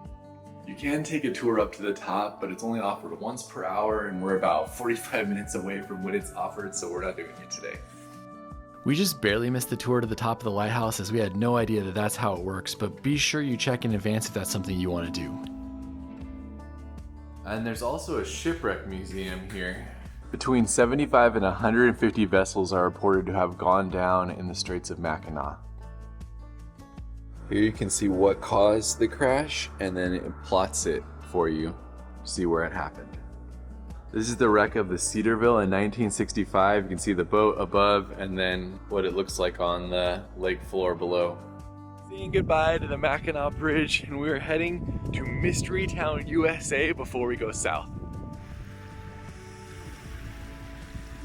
[SPEAKER 1] You can take a tour up to the top, but it's only offered once per hour and we're about 45 minutes away from when it's offered, so we're not doing it today.
[SPEAKER 4] We just barely missed the tour to the top of the lighthouse as we had no idea that that's how it works, but be sure you check in advance if that's something you want to do.
[SPEAKER 1] And there's also a shipwreck museum here. Between 75 and 150 vessels are reported to have gone down in the Straits of Mackinac. Here you can see what caused the crash, and then it plots it for you to see where it happened. This is the wreck of the Cedarville in 1965. You can see the boat above and then what it looks like on the lake floor below. Saying goodbye to the Mackinac Bridge, and we're heading to Mystery Town, USA before we go south.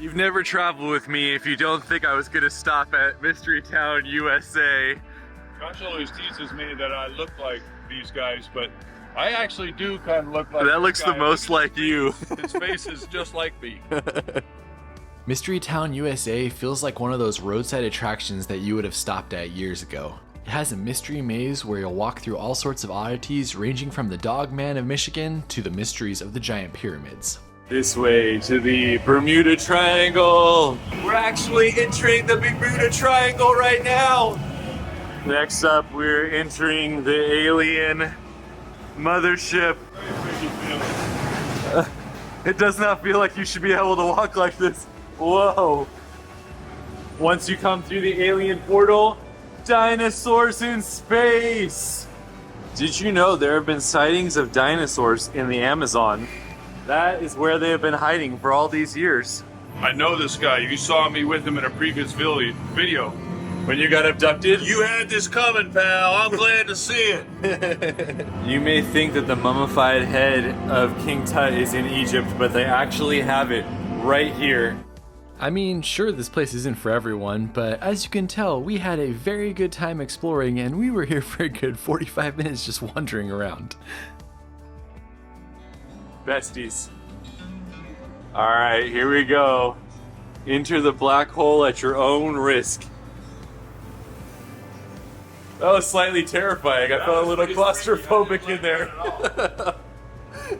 [SPEAKER 1] You've never traveled with me if you don't think I was gonna stop at Mystery Town, USA.
[SPEAKER 5] Josh always teases me that I look like these guys, but I actually do kind of look like
[SPEAKER 1] That
[SPEAKER 5] this
[SPEAKER 1] looks
[SPEAKER 5] guy.
[SPEAKER 1] the most like you.
[SPEAKER 5] His face is just like me.
[SPEAKER 4] Mystery Town, USA feels like one of those roadside attractions that you would have stopped at years ago. It has a mystery maze where you'll walk through all sorts of oddities ranging from the Dog Man of Michigan to the mysteries of the giant pyramids.
[SPEAKER 1] This way to the Bermuda Triangle. We're actually entering the Bermuda Triangle right now. Next up, we're entering the alien mothership. It does not feel like you should be able to walk like this. Whoa. Once you come through the alien portal, dinosaurs in space. Did you know there have been sightings of dinosaurs in the Amazon? That is where they have been hiding for all these years.
[SPEAKER 5] I know this guy. You saw me with him in a previous video.
[SPEAKER 1] When you got abducted?
[SPEAKER 5] You had this coming, pal. I'm glad to see it.
[SPEAKER 1] You may think that the mummified head of King Tut is in Egypt, but they actually have it right here.
[SPEAKER 4] I mean, sure, this place isn't for everyone, but as you can tell, we had a very good time exploring and we were here for a good 45 minutes just wandering around.
[SPEAKER 1] Besties. All right, here we go. Enter the black hole at your own risk. That was slightly terrifying. I felt a little claustrophobic in there.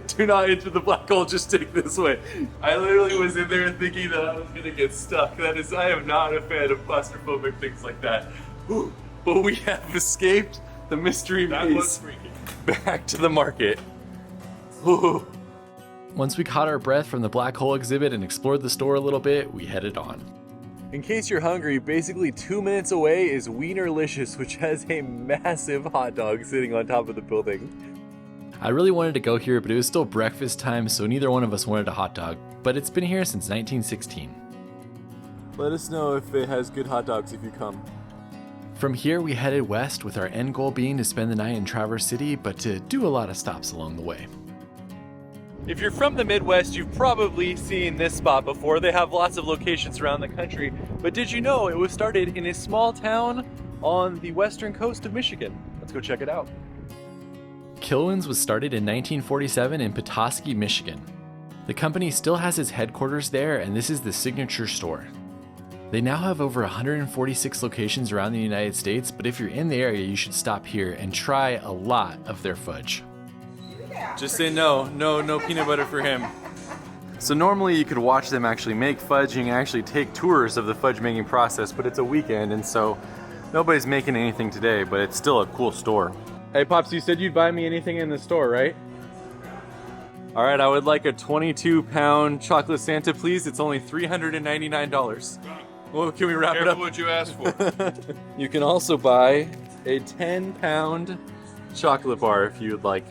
[SPEAKER 1] Do not enter the black hole, just take this way. I literally was in there thinking that I was gonna get stuck. I am not a fan of claustrophobic things like that. Ooh, but we have escaped the mystery
[SPEAKER 5] That was
[SPEAKER 1] maze
[SPEAKER 5] freaky.
[SPEAKER 1] back to the market. Ooh.
[SPEAKER 4] Once we caught our breath from the black hole exhibit and explored the store a little bit, we headed on.
[SPEAKER 1] In case you're hungry, basically 2 minutes away is Wienerlicious, which has a massive hot dog sitting on top of the building.
[SPEAKER 4] I really wanted to go here, but it was still breakfast time, so neither one of us wanted a hot dog, but it's been here since 1916.
[SPEAKER 1] Let us know if it has good hot dogs if you come.
[SPEAKER 4] From here, we headed west with our end goal being to spend the night in Traverse City, but to do a lot of stops along the way.
[SPEAKER 1] If you're from the Midwest, you've probably seen this spot before. They have lots of locations around the country, but did you know it was started in a small town on the western coast of Michigan? Let's go check it out.
[SPEAKER 4] Kilwins was started in 1947 in Petoskey, Michigan. The company still has its headquarters there, and this is the signature store. They now have over 146 locations around the United States, but if you're in the area, you should stop here and try a lot of their fudge.
[SPEAKER 1] Just say no peanut butter for him. So normally you could watch them actually make fudge and actually take tours of the fudge making process, but it's a weekend and so nobody's making anything today, but it's still a cool store. Hey Pops, you said you'd buy me anything in the store, right? All right, I would like a 22-pound chocolate Santa, please. It's only $399. Well, can we wrap it
[SPEAKER 5] Careful
[SPEAKER 1] up?
[SPEAKER 5] what you ask for.
[SPEAKER 1] You can also buy a 10-pound chocolate bar if you would like.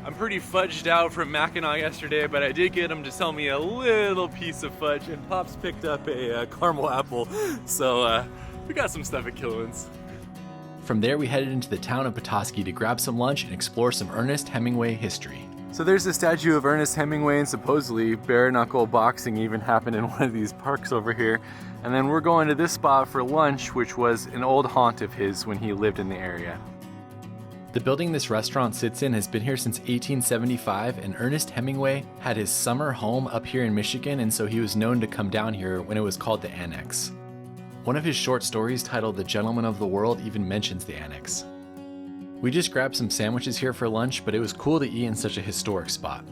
[SPEAKER 1] I'm pretty fudged out from Mackinac yesterday, but I did get him to sell me a little piece of fudge, and Pops picked up a caramel apple, so we got some stuff at Kilwins.
[SPEAKER 4] From there, we headed into the town of Petoskey to grab some lunch and explore some Ernest Hemingway history.
[SPEAKER 1] So there's a statue of Ernest Hemingway, and supposedly bare knuckle boxing even happened in one of these parks over here. And then we're going to this spot for lunch, which was an old haunt of his when he lived in the area.
[SPEAKER 4] The building this restaurant sits in has been here since 1875, and Ernest Hemingway had his summer home up here in Michigan, and so he was known to come down here when it was called the Annex. One of his short stories titled The Gentleman of the World even mentions the Annex. We just grabbed some sandwiches here for lunch, but it was cool to eat in such a historic spot.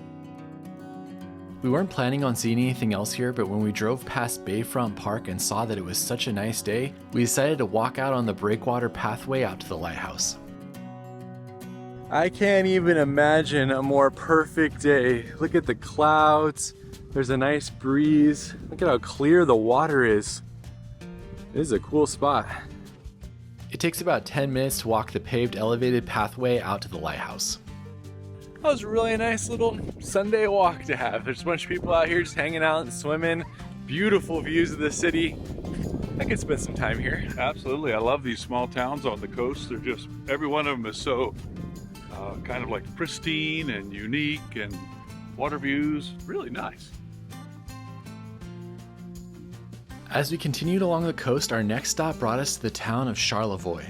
[SPEAKER 4] We weren't planning on seeing anything else here, but when we drove past Bayfront Park and saw that it was such a nice day, we decided to walk out on the breakwater pathway out to the lighthouse.
[SPEAKER 1] I can't even imagine a more perfect day. Look at the clouds. There's a nice breeze. Look at how clear the water is. This is a cool spot.
[SPEAKER 4] It takes about 10 minutes to walk the paved elevated pathway out to the lighthouse.
[SPEAKER 1] That was a really nice little Sunday walk to have. There's a bunch of people out here just hanging out and swimming. Beautiful views of the city. I could spend some time here.
[SPEAKER 5] Absolutely. I love these small towns on the coast. They're just, every one of them is so kind of like pristine and unique, and water views, really nice.
[SPEAKER 4] As we continued along the coast, our next stop brought us to the town of Charlevoix.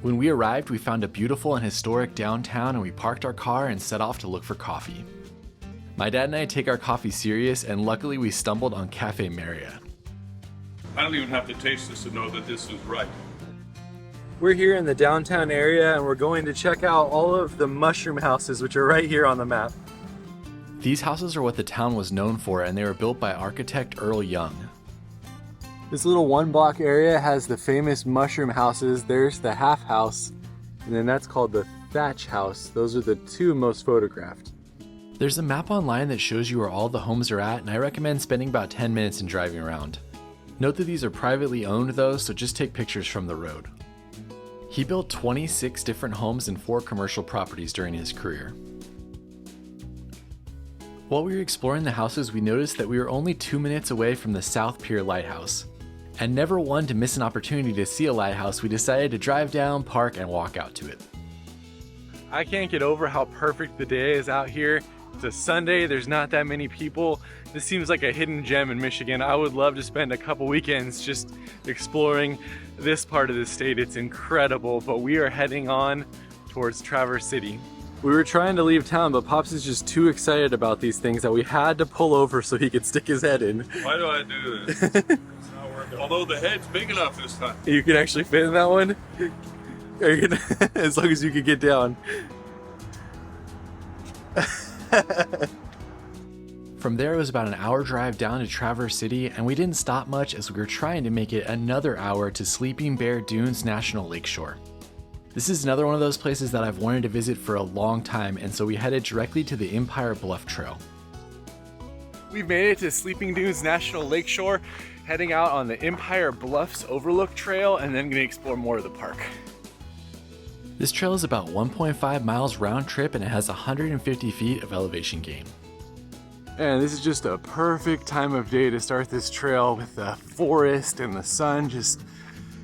[SPEAKER 4] When we arrived, we found a beautiful and historic downtown, and we parked our car and set off to look for coffee. My dad and I take our coffee serious, and luckily we stumbled on Cafe Maria.
[SPEAKER 5] I don't even have to taste this to know that this is right.
[SPEAKER 1] We're here in the downtown area, and we're going to check out all of the mushroom houses, which are right here on the map.
[SPEAKER 4] These houses are what the town was known for, and they were built by architect Earl Young.
[SPEAKER 1] This little one block area has the famous mushroom houses. There's the half house, and then that's called the thatch house. Those are the two most photographed.
[SPEAKER 4] There's a map online that shows you where all the homes are at, and I recommend spending about 10 minutes in driving around. Note that these are privately owned though, so just take pictures from the road. He built 26 different homes and 4 commercial properties during his career. While we were exploring the houses, we noticed that we were only 2 minutes away from the South Pier Lighthouse. And never one to miss an opportunity to see a lighthouse, we decided to drive down, park, and walk out to it.
[SPEAKER 1] I can't get over how perfect the day is out here. It's a Sunday, there's not that many people. This seems like a hidden gem in Michigan. I would love to spend a couple weekends just exploring this part of the state. It's incredible, but we are heading on towards Traverse City. We were trying to leave town, but Pops is just too excited about these things that we had to pull over so he could stick his head in.
[SPEAKER 5] Why do I do this? It's not working. Although the head's big enough this time.
[SPEAKER 1] You can actually fit in that one? Are you gonna, as long as you can get down.
[SPEAKER 4] From there, it was about an hour drive down to Traverse City, and we didn't stop much as we were trying to make it another hour to Sleeping Bear Dunes National Lakeshore. This is another one of those places that I've wanted to visit for a long time, and so we headed directly to the Empire Bluff Trail.
[SPEAKER 1] We've made it to Sleeping Dunes National Lakeshore, heading out on the Empire Bluffs Overlook Trail, and then gonna explore more of the park.
[SPEAKER 4] This trail is about 1.5 miles round trip, and it has 150 feet of elevation gain.
[SPEAKER 1] And this is just a perfect time of day to start this trail with the forest and the sun just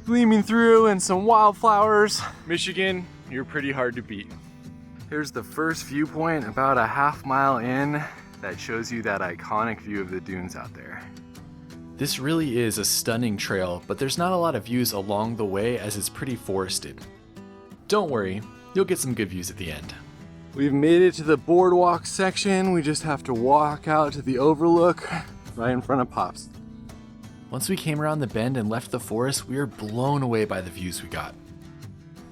[SPEAKER 1] gleaming through and some wildflowers. Michigan, you're pretty hard to beat. Here's the first viewpoint about a half mile in that shows you that iconic view of the dunes out there.
[SPEAKER 4] This really is a stunning trail, but there's not a lot of views along the way as it's pretty forested. Don't worry, you'll get some good views at the end.
[SPEAKER 1] We've made it to the boardwalk section. We just have to walk out to the overlook right in front of Pops.
[SPEAKER 4] Once we came around the bend and left the forest, we were blown away by the views we got.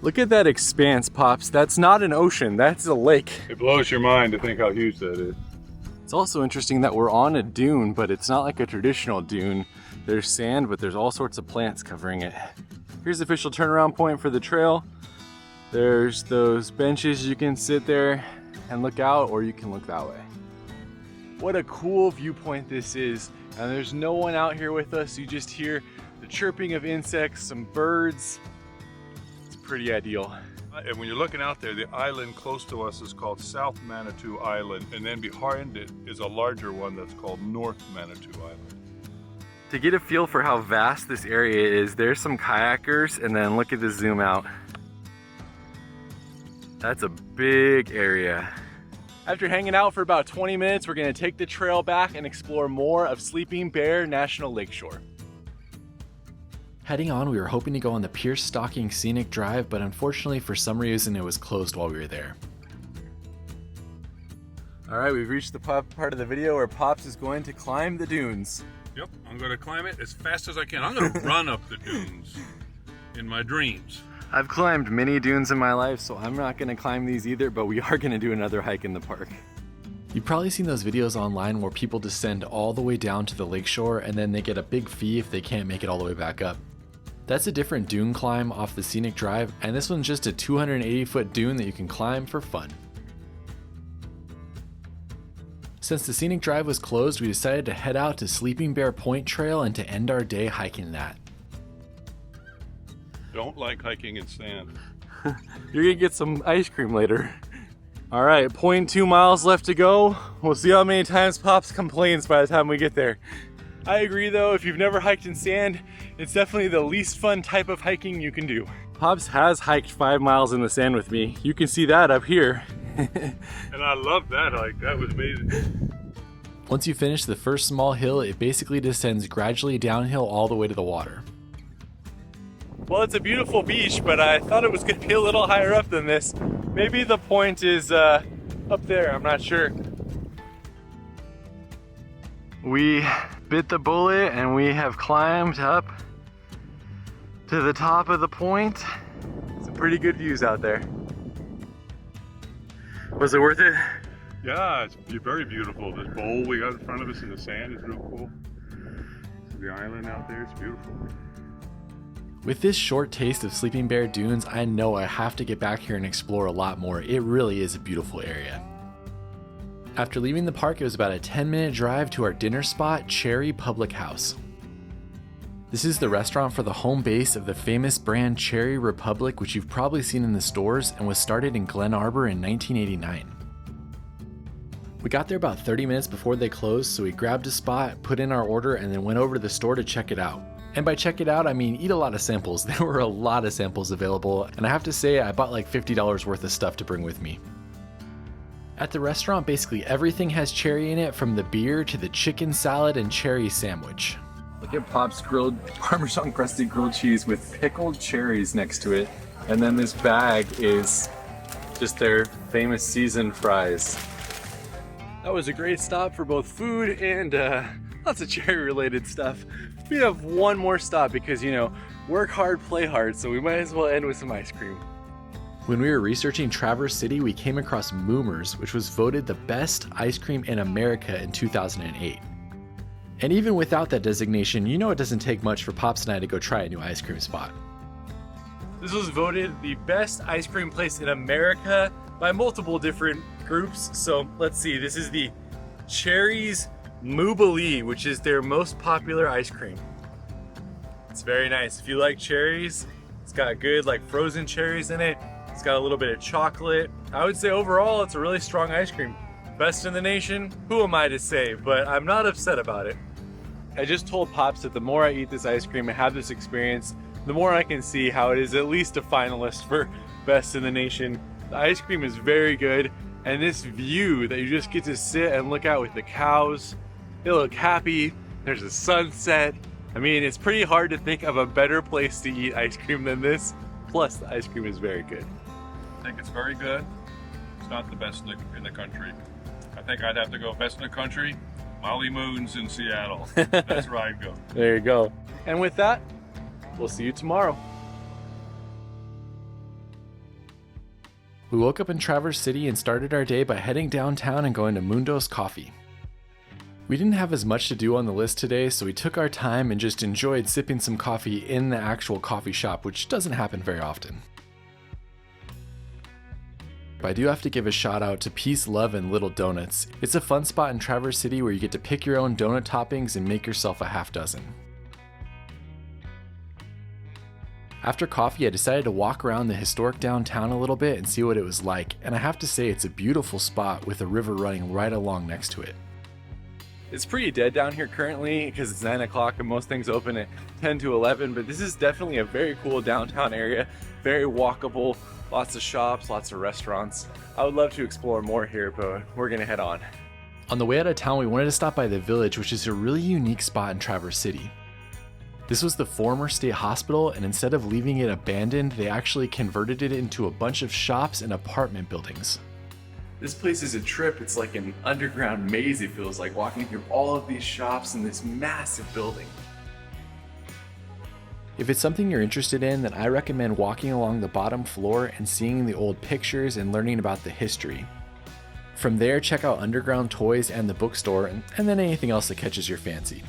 [SPEAKER 1] Look at that expanse, Pops. That's not an ocean, that's a lake.
[SPEAKER 5] It blows your mind to think how huge that is.
[SPEAKER 1] It's also interesting that we're on a dune, but it's not like a traditional dune. There's sand, but there's all sorts of plants covering it. Here's the official turnaround point for the trail. There's those benches you can sit there and look out, or you can look that way. What a cool viewpoint this is. And there's no one out here with us. You just hear the chirping of insects, some birds. It's pretty ideal.
[SPEAKER 5] And when you're looking out there, the island close to us is called South Manitou Island, and then behind it is a larger one that's called North Manitou Island.
[SPEAKER 1] To get a feel for how vast this area is, there's some kayakers, and then look at the zoom out. That's a big area. After hanging out for about 20 minutes, we're gonna take the trail back and explore more of Sleeping Bear National Lakeshore.
[SPEAKER 4] Heading on, we were hoping to go on the Pierce Stocking Scenic Drive, but unfortunately for some reason it was closed while we were there.
[SPEAKER 1] All right, we've reached the part of the video where Pops is going to climb the dunes.
[SPEAKER 5] Yep, I'm gonna climb it as fast as I can. I'm gonna run up the dunes in my dreams.
[SPEAKER 1] I've climbed many dunes in my life, so I'm not gonna climb these either, but we are gonna do another hike in the park.
[SPEAKER 4] You've probably seen those videos online where people descend all the way down to the lakeshore and then they get a big fee if they can't make it all the way back up. That's a different dune climb off the Scenic Drive, and this one's just a 280-foot dune that you can climb for fun. Since the Scenic Drive was closed, we decided to head out to Sleeping Bear Point Trail and to end our day hiking that.
[SPEAKER 5] Don't like hiking in sand.
[SPEAKER 1] You're gonna get some ice cream later. All right, 0.2 miles left to go. We'll see how many times Pops complains by the time we get there. I agree though, if you've never hiked in sand, it's definitely the least fun type of hiking you can do. Pops has hiked 5 miles in the sand with me. You can see that up here.
[SPEAKER 5] And I love that hike, that was amazing.
[SPEAKER 4] Once you finish the first small hill, it basically descends gradually downhill all the way to the water.
[SPEAKER 1] Well, it's a beautiful beach, but I thought it was gonna be a little higher up than this. Maybe the point is up there, I'm not sure. We bit the bullet and we have climbed up to the top of the point. Some pretty good views out there. Was it worth it?
[SPEAKER 5] Yeah, it's very beautiful. This bowl we got in front of us in the sand is real cool. The island out there, it's beautiful.
[SPEAKER 4] With this short taste of Sleeping Bear Dunes, I know I have to get back here and explore a lot more. It really is a beautiful area. After leaving the park, it was about a 10-minute drive to our dinner spot, Cherry Public House. This is the restaurant for the home base of the famous brand Cherry Republic, which you've probably seen in the stores and was started in Glen Arbor in 1989. We got there about 30 minutes before they closed, so we grabbed a spot, put in our order, and then went over to the store to check it out. And by check it out, I mean eat a lot of samples. There were a lot of samples available, and I have to say I bought like $50 worth of stuff to bring with me. At the restaurant, basically everything has cherry in it, from the beer to the chicken salad and cherry sandwich.
[SPEAKER 1] Look at Pop's grilled Parmesan crusted grilled cheese with pickled cherries next to it. And then this bag is just their famous seasoned fries. That was a great stop for both food and lots of cherry related stuff. We have one more stop because, you know, work hard, play hard, so we might as well end with some ice cream.
[SPEAKER 4] When we were researching Traverse City, we came across Moomers, which was voted the best ice cream in America in 2008. And even without that designation, you know it doesn't take much for Pops and I to go try a new ice cream spot.
[SPEAKER 1] This was voted the best ice cream place in America by multiple different groups. So let's see, this is the Cherry's Moobilee, which is their most popular ice cream. It's very nice. If you like cherries, it's got good like frozen cherries in it. It's got a little bit of chocolate. I would say overall, it's a really strong ice cream. Best in the nation? Who am I to say? But I'm not upset about it. I just told Pops that the more I eat this ice cream and have this experience, the more I can see how it is at least a finalist for best in the nation. The ice cream is very good, and this view that you just get to sit and look out with the cows, they look happy, there's a sunset. I mean, it's pretty hard to think of a better place to eat ice cream than this. Plus, the ice cream is very good.
[SPEAKER 5] I think it's very good. It's not the best in the country. I think I'd have to go best in the country, Molly Moon's in Seattle. That's where I'd go.
[SPEAKER 1] There you go. And with that, we'll see you tomorrow.
[SPEAKER 4] We woke up in Traverse City and started our day by heading downtown and going to Mundo's Coffee. We didn't have as much to do on the list today, so we took our time and just enjoyed sipping some coffee in the actual coffee shop, which doesn't happen very often. But I do have to give a shout out to Peace, Love, and Little Donuts. It's a fun spot in Traverse City where you get to pick your own donut toppings and make yourself a half dozen. After coffee, I decided to walk around the historic downtown a little bit and see what it was like, and I have to say it's a beautiful spot with a river running right along next to it.
[SPEAKER 1] It's pretty dead down here currently because it's 9 o'clock and most things open at 10 to 11, but this is definitely a very cool downtown area, very walkable, lots of shops, lots of restaurants. I would love to explore more here, but we're gonna head on.
[SPEAKER 4] On the way out of town, we wanted to stop by the Village, which is a really unique spot in Traverse City. This was the former state hospital, and instead of leaving it abandoned, they actually converted it into a bunch of shops and apartment buildings.
[SPEAKER 1] This place is a trip. It's like an underground maze, it feels like, walking through all of these shops in this massive building.
[SPEAKER 4] If it's something you're interested in, then I recommend walking along the bottom floor and seeing the old pictures and learning about the history. From there, check out underground toys and the bookstore, and then anything else that catches your fancy.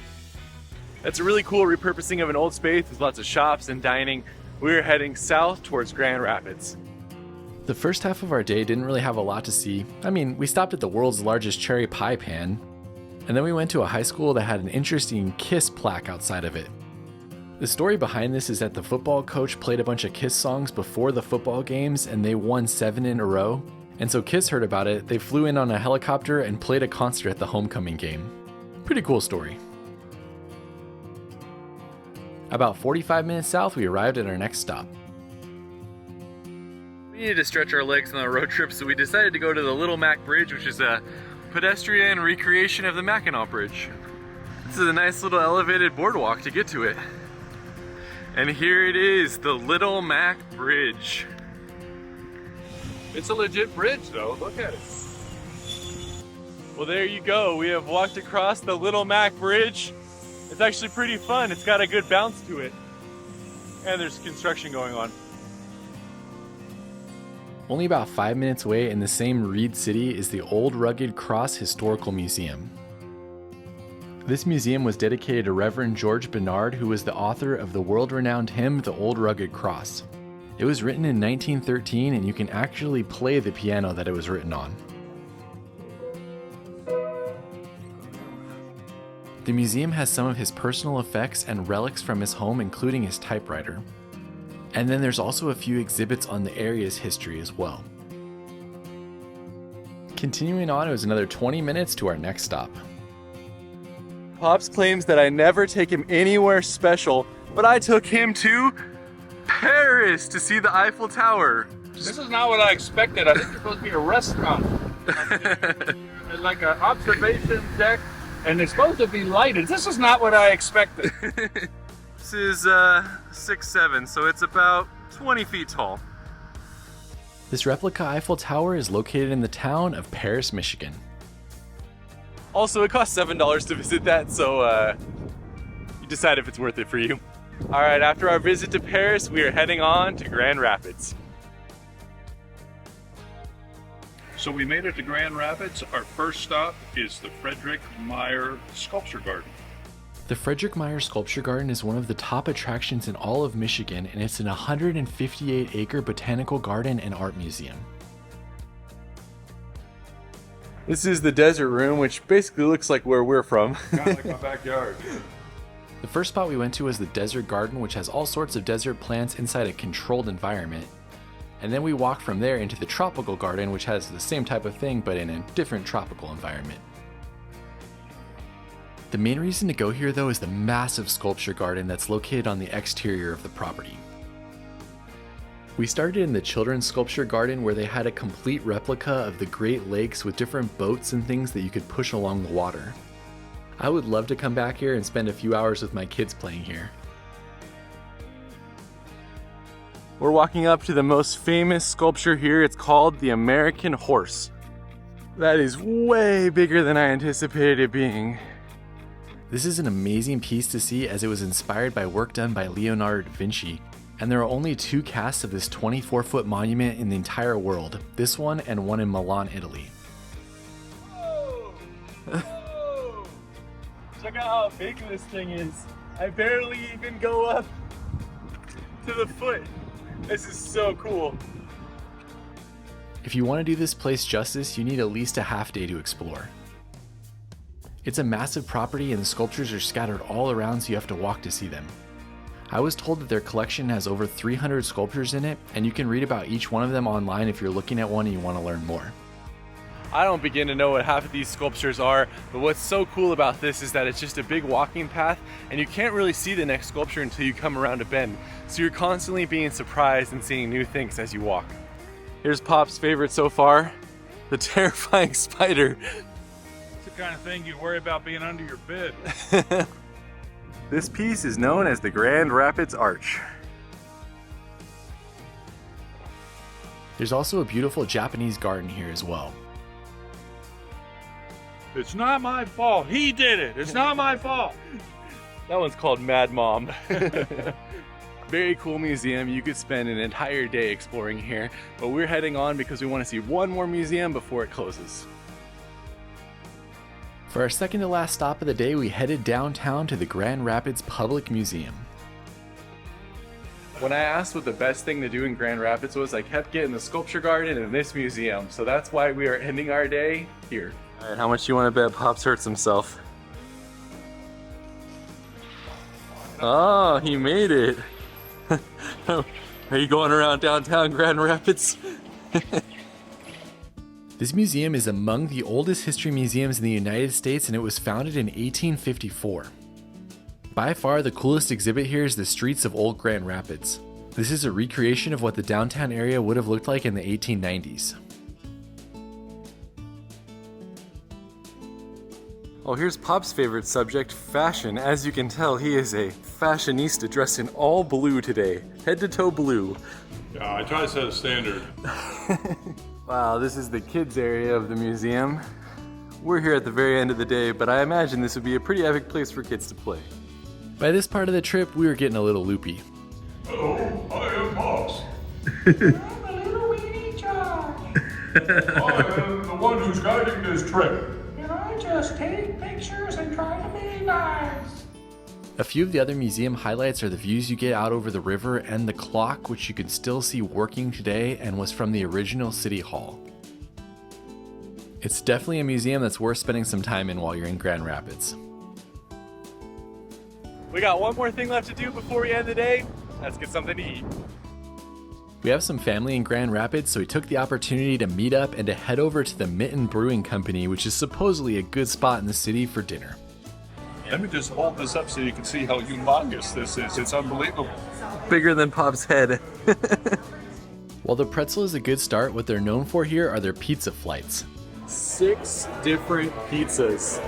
[SPEAKER 1] That's a really cool repurposing of an old space with lots of shops and dining. We're heading south towards Grand Rapids.
[SPEAKER 4] The first half of our day didn't really have a lot to see. I mean, we stopped at the world's largest cherry pie pan, and then we went to a high school that had an interesting KISS plaque outside of it. The story behind this is that the football coach played a bunch of KISS songs before the football games and they won 7 in a row. And so KISS heard about it, they flew in on a helicopter and played a concert at the homecoming game. Pretty cool story. About 45 minutes south, we arrived at our next stop.
[SPEAKER 1] We needed to stretch our legs on a road trip, so we decided to go to the Little Mac Bridge, which is a pedestrian recreation of the Mackinac Bridge. This is a nice little elevated boardwalk to get to it. And here it is, the Little Mac Bridge.
[SPEAKER 5] It's a legit bridge though, look at it.
[SPEAKER 1] Well, there you go. We have walked across the Little Mac Bridge. It's actually pretty fun. It's got a good bounce to it. And there's construction going on.
[SPEAKER 4] Only about 5 minutes away in the same Reed City is the Old Rugged Cross Historical Museum. This museum was dedicated to Reverend George Bernard, who was the author of the world-renowned hymn, The Old Rugged Cross. It was written in 1913, and you can actually play the piano that it was written on. The museum has some of his personal effects and relics from his home, including his typewriter. And then there's also a few exhibits on the area's history as well. Continuing on, it was another 20 minutes to our next stop.
[SPEAKER 1] Pops claims that I never take him anywhere special, but I took him to Paris to see the Eiffel Tower.
[SPEAKER 5] This is not what I expected. I think it's supposed to be a restaurant. Like an observation deck, and it's supposed to be lighted. This is not what I expected.
[SPEAKER 1] This is 6'7", so it's about 20 feet tall.
[SPEAKER 4] This replica Eiffel Tower is located in the town of Paris, Michigan.
[SPEAKER 1] Also, it costs $7 to visit that, so you decide if it's worth it for you. All right, after our visit to Paris, we are heading on to Grand Rapids.
[SPEAKER 5] So we made it to Grand Rapids. Our first stop is the Frederick Meyer Sculpture Garden.
[SPEAKER 4] The Frederick Meyer Sculpture Garden is one of the top attractions in all of Michigan, and it's an 158-acre botanical garden and art museum.
[SPEAKER 1] This is the desert room, which basically looks like where we're from.
[SPEAKER 5] Kind of like my backyard.
[SPEAKER 4] The first spot we went to was the desert garden, which has all sorts of desert plants inside a controlled environment. And then we walked from there into the tropical garden, which has the same type of thing, but in a different tropical environment. The main reason to go here, though, is the massive sculpture garden that's located on the exterior of the property. We started in the children's sculpture garden, where they had a complete replica of the Great Lakes with different boats and things that you could push along the water. I would love to come back here and spend a few hours with my kids playing here.
[SPEAKER 1] We're walking up to the most famous sculpture here. It's called the American Horse. That is way bigger than I anticipated it being.
[SPEAKER 4] This is an amazing piece to see, as it was inspired by work done by Leonardo da Vinci, and there are only 2 casts of this 24-foot monument in the entire world, this one and one in Milan, Italy.
[SPEAKER 1] Whoa! Whoa! Check out how big this thing is. I barely even go up to the foot. This is so cool.
[SPEAKER 4] If you want to do this place justice, you need at least a half day to explore. It's a massive property and the sculptures are scattered all around, so you have to walk to see them. I was told that their collection has over 300 sculptures in it, and you can read about each one of them online if you're looking at one and you want to learn more.
[SPEAKER 1] I don't begin to know what half of these sculptures are, but what's so cool about this is that it's just a big walking path and you can't really see the next sculpture until you come around a bend. So you're constantly being surprised and seeing new things as you walk. Here's Pop's favorite so far, the terrifying spider.
[SPEAKER 5] It's the kind of thing you worry about being under your bed.
[SPEAKER 1] This piece is known as the Grand Rapids Arch.
[SPEAKER 4] There's also a beautiful Japanese garden here as well.
[SPEAKER 5] It's not my fault. He did it. It's not my fault.
[SPEAKER 1] That one's called Mad Mom. Very cool museum. You could spend an entire day exploring here, but we're heading on because we want to see one more museum before it closes.
[SPEAKER 4] For our second to last stop of the day, we headed downtown to the Grand Rapids Public Museum.
[SPEAKER 1] When I asked what the best thing to do in Grand Rapids was, I kept getting the sculpture garden and this museum. So that's why we are ending our day here. All right, how much do you want to bet Pops hurts himself? Oh, he made it. Are you going around downtown Grand Rapids?
[SPEAKER 4] This museum is among the oldest history museums in the United States, and it was founded in 1854. By far, the coolest exhibit here is the streets of Old Grand Rapids. This is a recreation of what the downtown area would have looked like in the 1890s.
[SPEAKER 1] Oh, here's Pop's favorite subject, fashion. As you can tell, he is a fashionista dressed in all blue today. Head to toe blue.
[SPEAKER 5] Yeah, I try to set a standard.
[SPEAKER 1] Wow, this is the kids area of the museum. We're here at the very end of the day, but I imagine this would be a pretty epic place for kids to play.
[SPEAKER 4] By this part of the trip, we were getting a little loopy.
[SPEAKER 5] Hello, I am Pops.
[SPEAKER 7] I'm a little weenie Josh.
[SPEAKER 5] I am the one who's guiding this trip.
[SPEAKER 7] And I just take pictures and try to be nice.
[SPEAKER 4] A few of the other museum highlights are the views you get out over the river and the clock, which you can still see working today and was from the original City Hall. It's definitely a museum that's worth spending some time in while you're in Grand Rapids.
[SPEAKER 1] We got one more thing left to do before we end the day. Let's get something to eat.
[SPEAKER 4] We have some family in Grand Rapids, so we took the opportunity to meet up and to head over to the Mitten Brewing Company, which is supposedly a good spot in the city for dinner.
[SPEAKER 5] Let me just hold this up so you can see how humongous this is. It's unbelievable.
[SPEAKER 1] Bigger than Pop's head.
[SPEAKER 4] While the pretzel is a good start, what they're known for here are their pizza flights.
[SPEAKER 1] 6 different pizzas.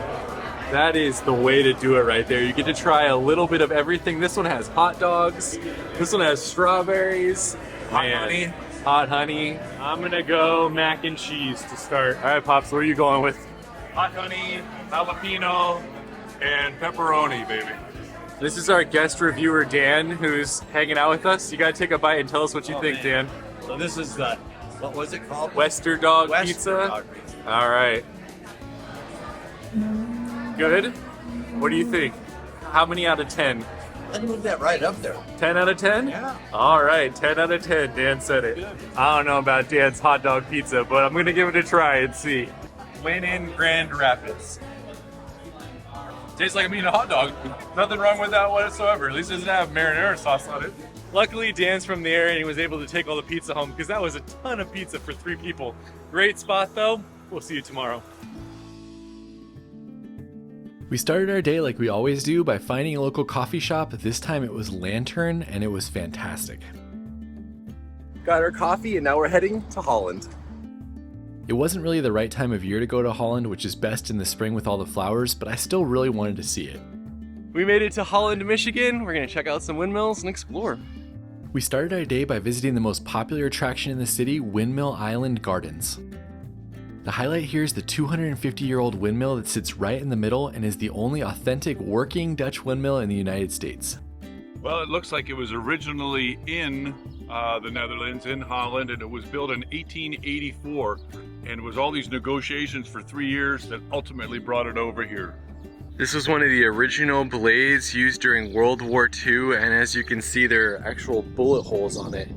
[SPEAKER 1] That is the way to do it right there. You get to try a little bit of everything. This one has hot dogs. This one has strawberries.
[SPEAKER 3] Hot honey.
[SPEAKER 1] Hot honey.
[SPEAKER 3] I'm gonna go mac and cheese to start.
[SPEAKER 1] All right, Pops, what are you going with?
[SPEAKER 5] Hot honey, jalapeno, and pepperoni, baby.
[SPEAKER 1] This is our guest reviewer, Dan, who's hanging out with us. You gotta take a bite and tell us what you think,
[SPEAKER 8] man.
[SPEAKER 1] Dan.
[SPEAKER 8] So this is the, what was it called?
[SPEAKER 1] Wester Dog
[SPEAKER 8] Western
[SPEAKER 1] Pizza.
[SPEAKER 8] Dog Pizza.
[SPEAKER 1] All right. Good? What do you think? How many out of 10?
[SPEAKER 8] I'd move that right up there.
[SPEAKER 1] 10 out of 10?
[SPEAKER 8] Yeah.
[SPEAKER 1] All right, 10 out of 10. Dan said it. I don't know about Dan's hot dog pizza, but I'm going to give it a try and see.
[SPEAKER 3] When in Grand Rapids. Tastes like I'm eating a hot dog. Nothing wrong with that whatsoever. At least it doesn't have marinara sauce on it.
[SPEAKER 1] Luckily, Dan's from the area and he was able to take all the pizza home because that was a ton of pizza for 3 people. Great spot, though. We'll see you tomorrow.
[SPEAKER 4] We started our day like we always do by finding a local coffee shop. This time it was Lantern, and it was fantastic.
[SPEAKER 1] Got our coffee and now we're heading to Holland.
[SPEAKER 4] It wasn't really the right time of year to go to Holland, which is best in the spring with all the flowers, but I still really wanted to see it.
[SPEAKER 1] We made it to Holland, Michigan. We're going to check out some windmills and explore.
[SPEAKER 4] We started our day by visiting the most popular attraction in the city, Windmill Island Gardens. The highlight here is the 250-year-old windmill that sits right in the middle and is the only authentic working Dutch windmill in the United States.
[SPEAKER 5] Well, it looks like it was originally in the Netherlands, in Holland, and it was built in 1884. And it was all these negotiations for 3 years that ultimately brought it over here.
[SPEAKER 1] This was one of the original blades used during World War II, and as you can see, there are actual bullet holes on it.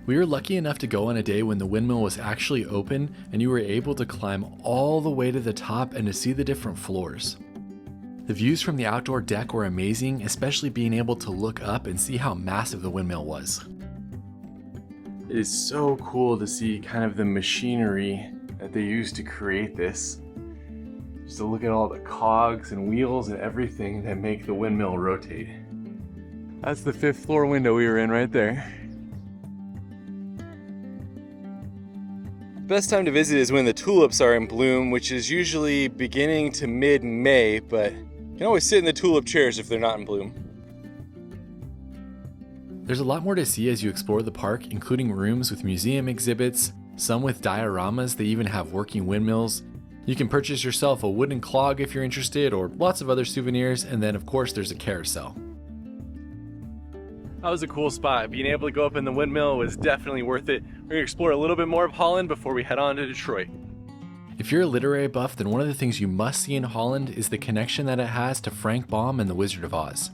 [SPEAKER 4] We were lucky enough to go on a day when the windmill was actually open and you were able to climb all the way to the top and to see the different floors. The views from the outdoor deck were amazing, especially being able to look up and see how massive the windmill was.
[SPEAKER 1] It is so cool to see kind of the machinery that they used to create this. Just to look at all the cogs and wheels and everything that make the windmill rotate. That's the 5th floor window we were in right there. Best time to visit is when the tulips are in bloom, which is usually beginning to mid-May, but you can always sit in the tulip chairs if they're not in bloom.
[SPEAKER 4] There's a lot more to see as you explore the park, including rooms with museum exhibits, some with dioramas. They even have working windmills. You can purchase yourself a wooden clog if you're interested, or lots of other souvenirs, and then of course there's a carousel.
[SPEAKER 1] That was a cool spot. Being able to go up in the windmill was definitely worth it. We're gonna explore a little bit more of Holland before we head on to Detroit.
[SPEAKER 4] If you're a literary buff, then one of the things you must see in Holland is the connection that it has to Frank Baum and the Wizard of Oz.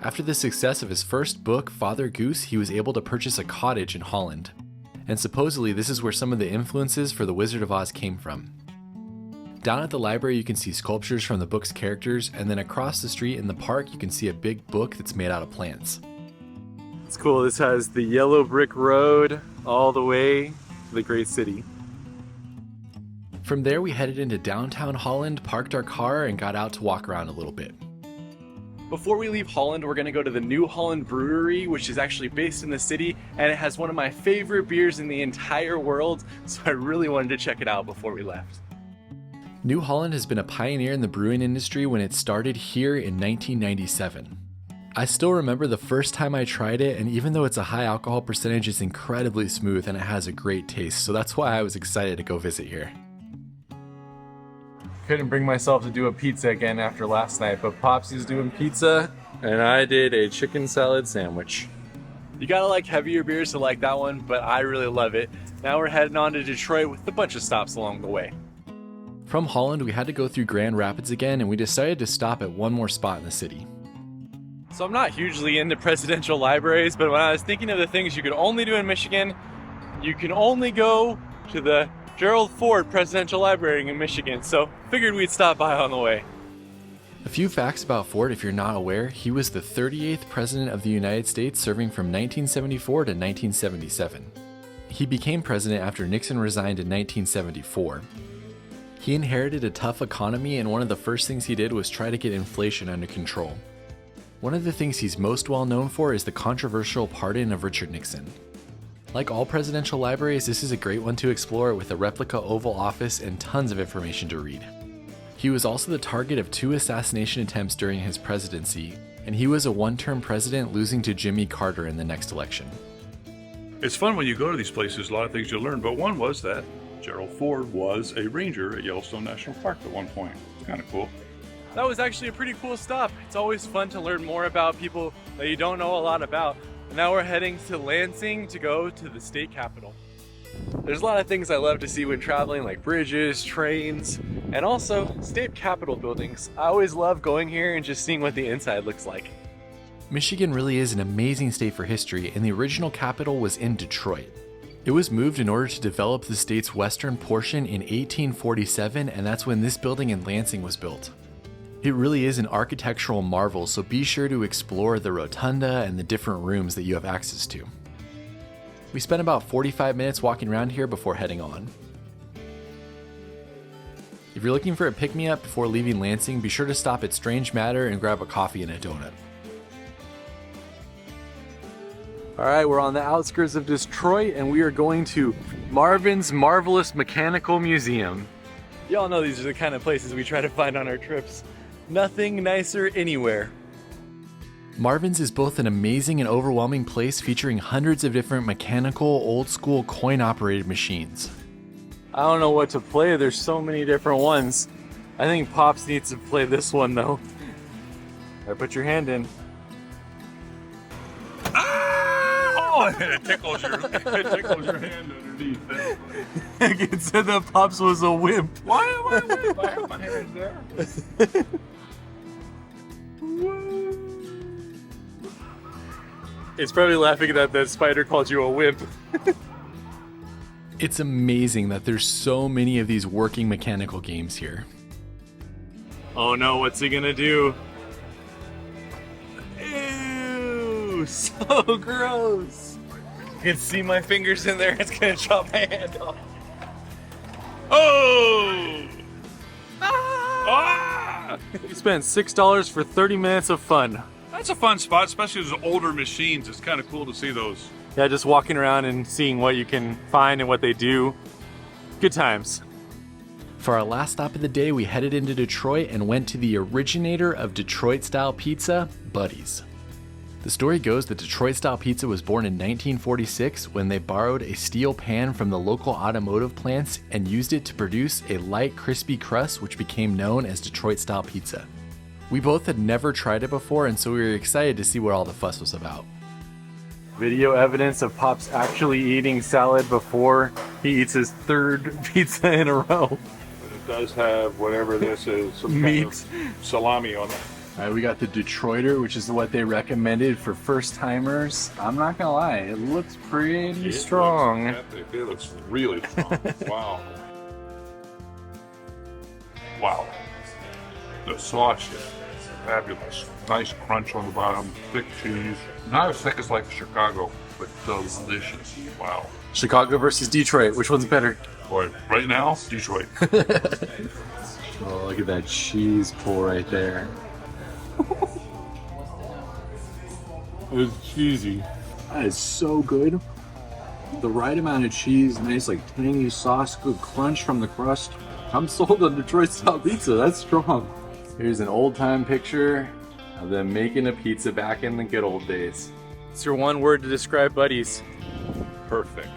[SPEAKER 4] After the success of his first book, Father Goose, he was able to purchase a cottage in Holland. And supposedly this is where some of the influences for the Wizard of Oz came from. Down at the library you can see sculptures from the book's characters, and then across the street in the park you can see a big book that's made out of plants.
[SPEAKER 1] It's cool. This has the yellow brick road all the way to the great city.
[SPEAKER 4] From there we headed into downtown Holland, parked our car, and got out to walk around a little bit.
[SPEAKER 1] Before we leave Holland, we're gonna go to the New Holland Brewery, which is actually based in the city, and it has one of my favorite beers in the entire world, so I really wanted to check it out before we left.
[SPEAKER 4] New Holland has been a pioneer in the brewing industry when it started here in 1997. I still remember the first time I tried it, and even though it's a high alcohol percentage, it's incredibly smooth and it has a great taste, so that's why I was excited to go visit here.
[SPEAKER 1] Couldn't bring myself to do a pizza again after last night, but Popsy's doing pizza, and I did a chicken salad sandwich. You gotta like heavier beers to like that one, but I really love it. Now we're heading on to Detroit with a bunch of stops along the way.
[SPEAKER 4] From Holland, we had to go through Grand Rapids again, and we decided to stop at one more spot in the city.
[SPEAKER 1] So I'm not hugely into presidential libraries, but when I was thinking of the things you could only do in Michigan, you can only go to the Gerald Ford Presidential Library in Michigan, so figured we'd stop by on the way.
[SPEAKER 4] A few facts about Ford if you're not aware: he was the 38th President of the United States, serving from 1974 to 1977. He became president after Nixon resigned in 1974. He inherited a tough economy, and one of the first things he did was try to get inflation under control. One of the things he's most well known for is the controversial pardon of Richard Nixon. Like all presidential libraries, this is a great one to explore with a replica Oval Office and tons of information to read. He was also the target of 2 assassination attempts during his presidency, and he was a one-term president, losing to Jimmy Carter in the next election.
[SPEAKER 5] It's fun when you go to these places, a lot of things you learn, but one was that Gerald Ford was a ranger at Yellowstone National Park at one point. It's kind of cool.
[SPEAKER 1] That was actually a pretty cool stop. It's always fun to learn more about people that you don't know a lot about. And now we're heading to Lansing to go to the state capitol. There's a lot of things I love to see when traveling, like bridges, trains, and also state capitol buildings. I always love going here and just seeing what the inside looks like.
[SPEAKER 4] Michigan really is an amazing state for history, and the original capital was in Detroit. It was moved in order to develop the state's western portion in 1847, and that's when this building in Lansing was built. It really is an architectural marvel, so be sure to explore the rotunda and the different rooms that you have access to. We spent about 45 minutes walking around here before heading on. If you're looking for a pick-me-up before leaving Lansing, be sure to stop at Strange Matter and grab a coffee and a donut.
[SPEAKER 1] All right, we're on the outskirts of Detroit, and we are going to Marvin's Marvelous Mechanical Museum. Y'all know these are the kind of places we try to find on our trips. Nothing nicer anywhere.
[SPEAKER 4] Marvin's is both an amazing and overwhelming place, featuring hundreds of different mechanical, old-school coin-operated machines.
[SPEAKER 1] I don't know what to play. There's so many different ones. I think Pops needs to play this one though. All right, put your hand in.
[SPEAKER 5] Oh, it tickles your hand underneath.
[SPEAKER 1] It said that Pops was a wimp.
[SPEAKER 5] Why am I a wimp? I have my hands there.
[SPEAKER 1] It's probably laughing that the spider called you a wimp.
[SPEAKER 4] It's amazing that there's so many of these working mechanical games here.
[SPEAKER 1] Oh no, what's he gonna do? Ew, so gross. You can see my fingers in there. It's gonna chop my hand off.
[SPEAKER 5] Oh!
[SPEAKER 1] We spent $6 for 30 minutes of fun.
[SPEAKER 5] That's a fun spot, especially those older machines. It's kind of cool to see those.
[SPEAKER 1] Yeah, just walking around and seeing what you can find and what they do. Good times.
[SPEAKER 4] For our last stop of the day, we headed into Detroit and went to the originator of Detroit-style pizza, Buddy's. The story goes that Detroit-style pizza was born in 1946 when they borrowed a steel pan from the local automotive plants and used it to produce a light, crispy crust which became known as Detroit-style pizza. We both had never tried it before, and so we were excited to see what all the fuss was about.
[SPEAKER 1] Video evidence of Pops actually eating salad before he eats his third pizza in a row.
[SPEAKER 5] But it does have whatever this is, some
[SPEAKER 1] Meat.
[SPEAKER 5] kind of salami on it.
[SPEAKER 1] All right, we got the Detroiter, which is what they recommended for first timers. I'm not gonna lie, it looks pretty strong.
[SPEAKER 5] It looks really strong. Wow. Wow. The sauce is fabulous. Nice crunch on the bottom, thick cheese. Not as thick as like Chicago, but delicious. Wow.
[SPEAKER 1] Chicago versus Detroit, which one's better?
[SPEAKER 5] Boy, right now, Detroit.
[SPEAKER 1] Oh, look at that cheese pull right there. It's cheesy. That is so good. The right amount of cheese, nice like tangy sauce, good crunch from the crust. I'm sold on Detroit style pizza. That's strong. Here's an old time picture of them making a pizza back in the good old days. It's your one word to describe Buddy's.
[SPEAKER 5] Perfect.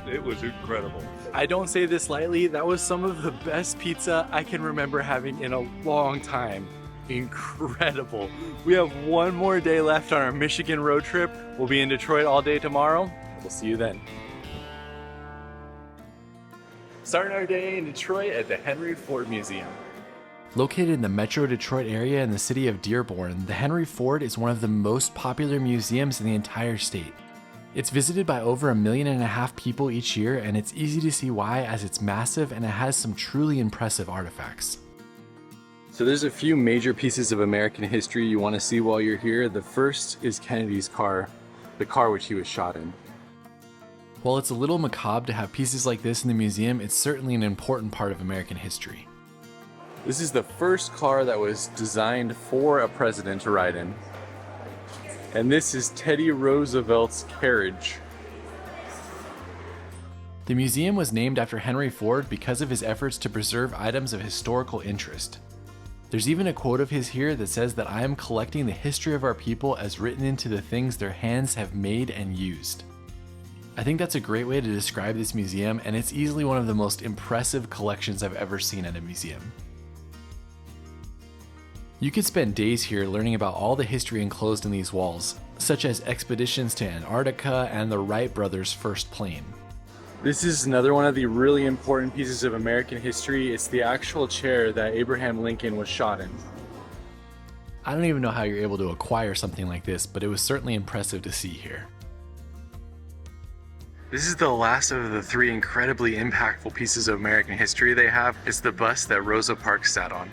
[SPEAKER 5] It was incredible.
[SPEAKER 1] I don't say this lightly, that was some of the best pizza I can remember having in a long time. Incredible. We have one more day left on our Michigan road trip. We'll be in Detroit all day tomorrow. We'll see you then. Starting our day in Detroit at the Henry Ford Museum.
[SPEAKER 4] Located in the Metro Detroit area in the city of Dearborn, the Henry Ford is one of the most popular museums in the entire state. It's visited by over 1.5 million people each year, and it's easy to see why, as it's massive and it has some truly impressive artifacts.
[SPEAKER 1] So there's a few major pieces of American history you want to see while you're here. The first is Kennedy's car, the car which he was shot in.
[SPEAKER 4] While it's a little macabre to have pieces like this in the museum, it's certainly an important part of American history.
[SPEAKER 1] This is the first car that was designed for a president to ride in. And this is Teddy Roosevelt's carriage.
[SPEAKER 4] The museum was named after Henry Ford because of his efforts to preserve items of historical interest. There's even a quote of his here that says that I am collecting the history of our people as written into the things their hands have made and used. I think that's a great way to describe this museum, and it's easily one of the most impressive collections I've ever seen at a museum. You could spend days here learning about all the history enclosed in these walls, such as expeditions to Antarctica and the Wright brothers' first plane.
[SPEAKER 1] This is another one of the really important pieces of American history. It's the actual chair that Abraham Lincoln was shot in.
[SPEAKER 4] I don't even know how you're able to acquire something like this, but it was certainly impressive to see here.
[SPEAKER 1] This is the last of the 3 incredibly impactful pieces of American history they have. It's the bus that Rosa Parks sat on.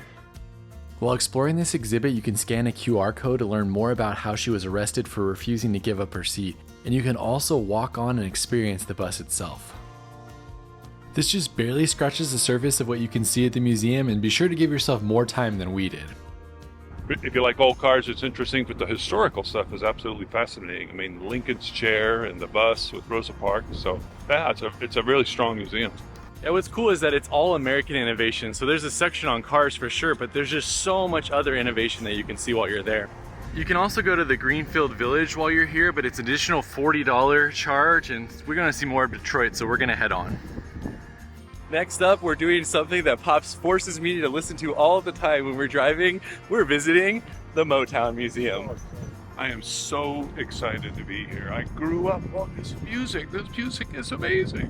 [SPEAKER 4] While exploring this exhibit, you can scan a QR code to learn more about how she was arrested for refusing to give up her seat, and you can also walk on and experience the bus itself. This just barely scratches the surface of what you can see at the museum, and be sure to give yourself more time than we did.
[SPEAKER 5] If you like old cars, it's interesting, but the historical stuff is absolutely fascinating. I mean, Lincoln's chair and the bus with Rosa Parks. So, yeah, it's a really strong museum.
[SPEAKER 1] Yeah, what's cool is that it's all American innovation. So there's a section on cars for sure, but there's just so much other innovation that you can see while you're there. You can also go to the Greenfield Village while you're here, but it's an additional $40 charge, and we're gonna see more of Detroit, so we're gonna head on. Next up, we're doing something that Pops forces me to listen to all the time when we're driving. We're visiting the Motown Museum.
[SPEAKER 5] I am so excited to be here. I grew up on this music. This music is amazing.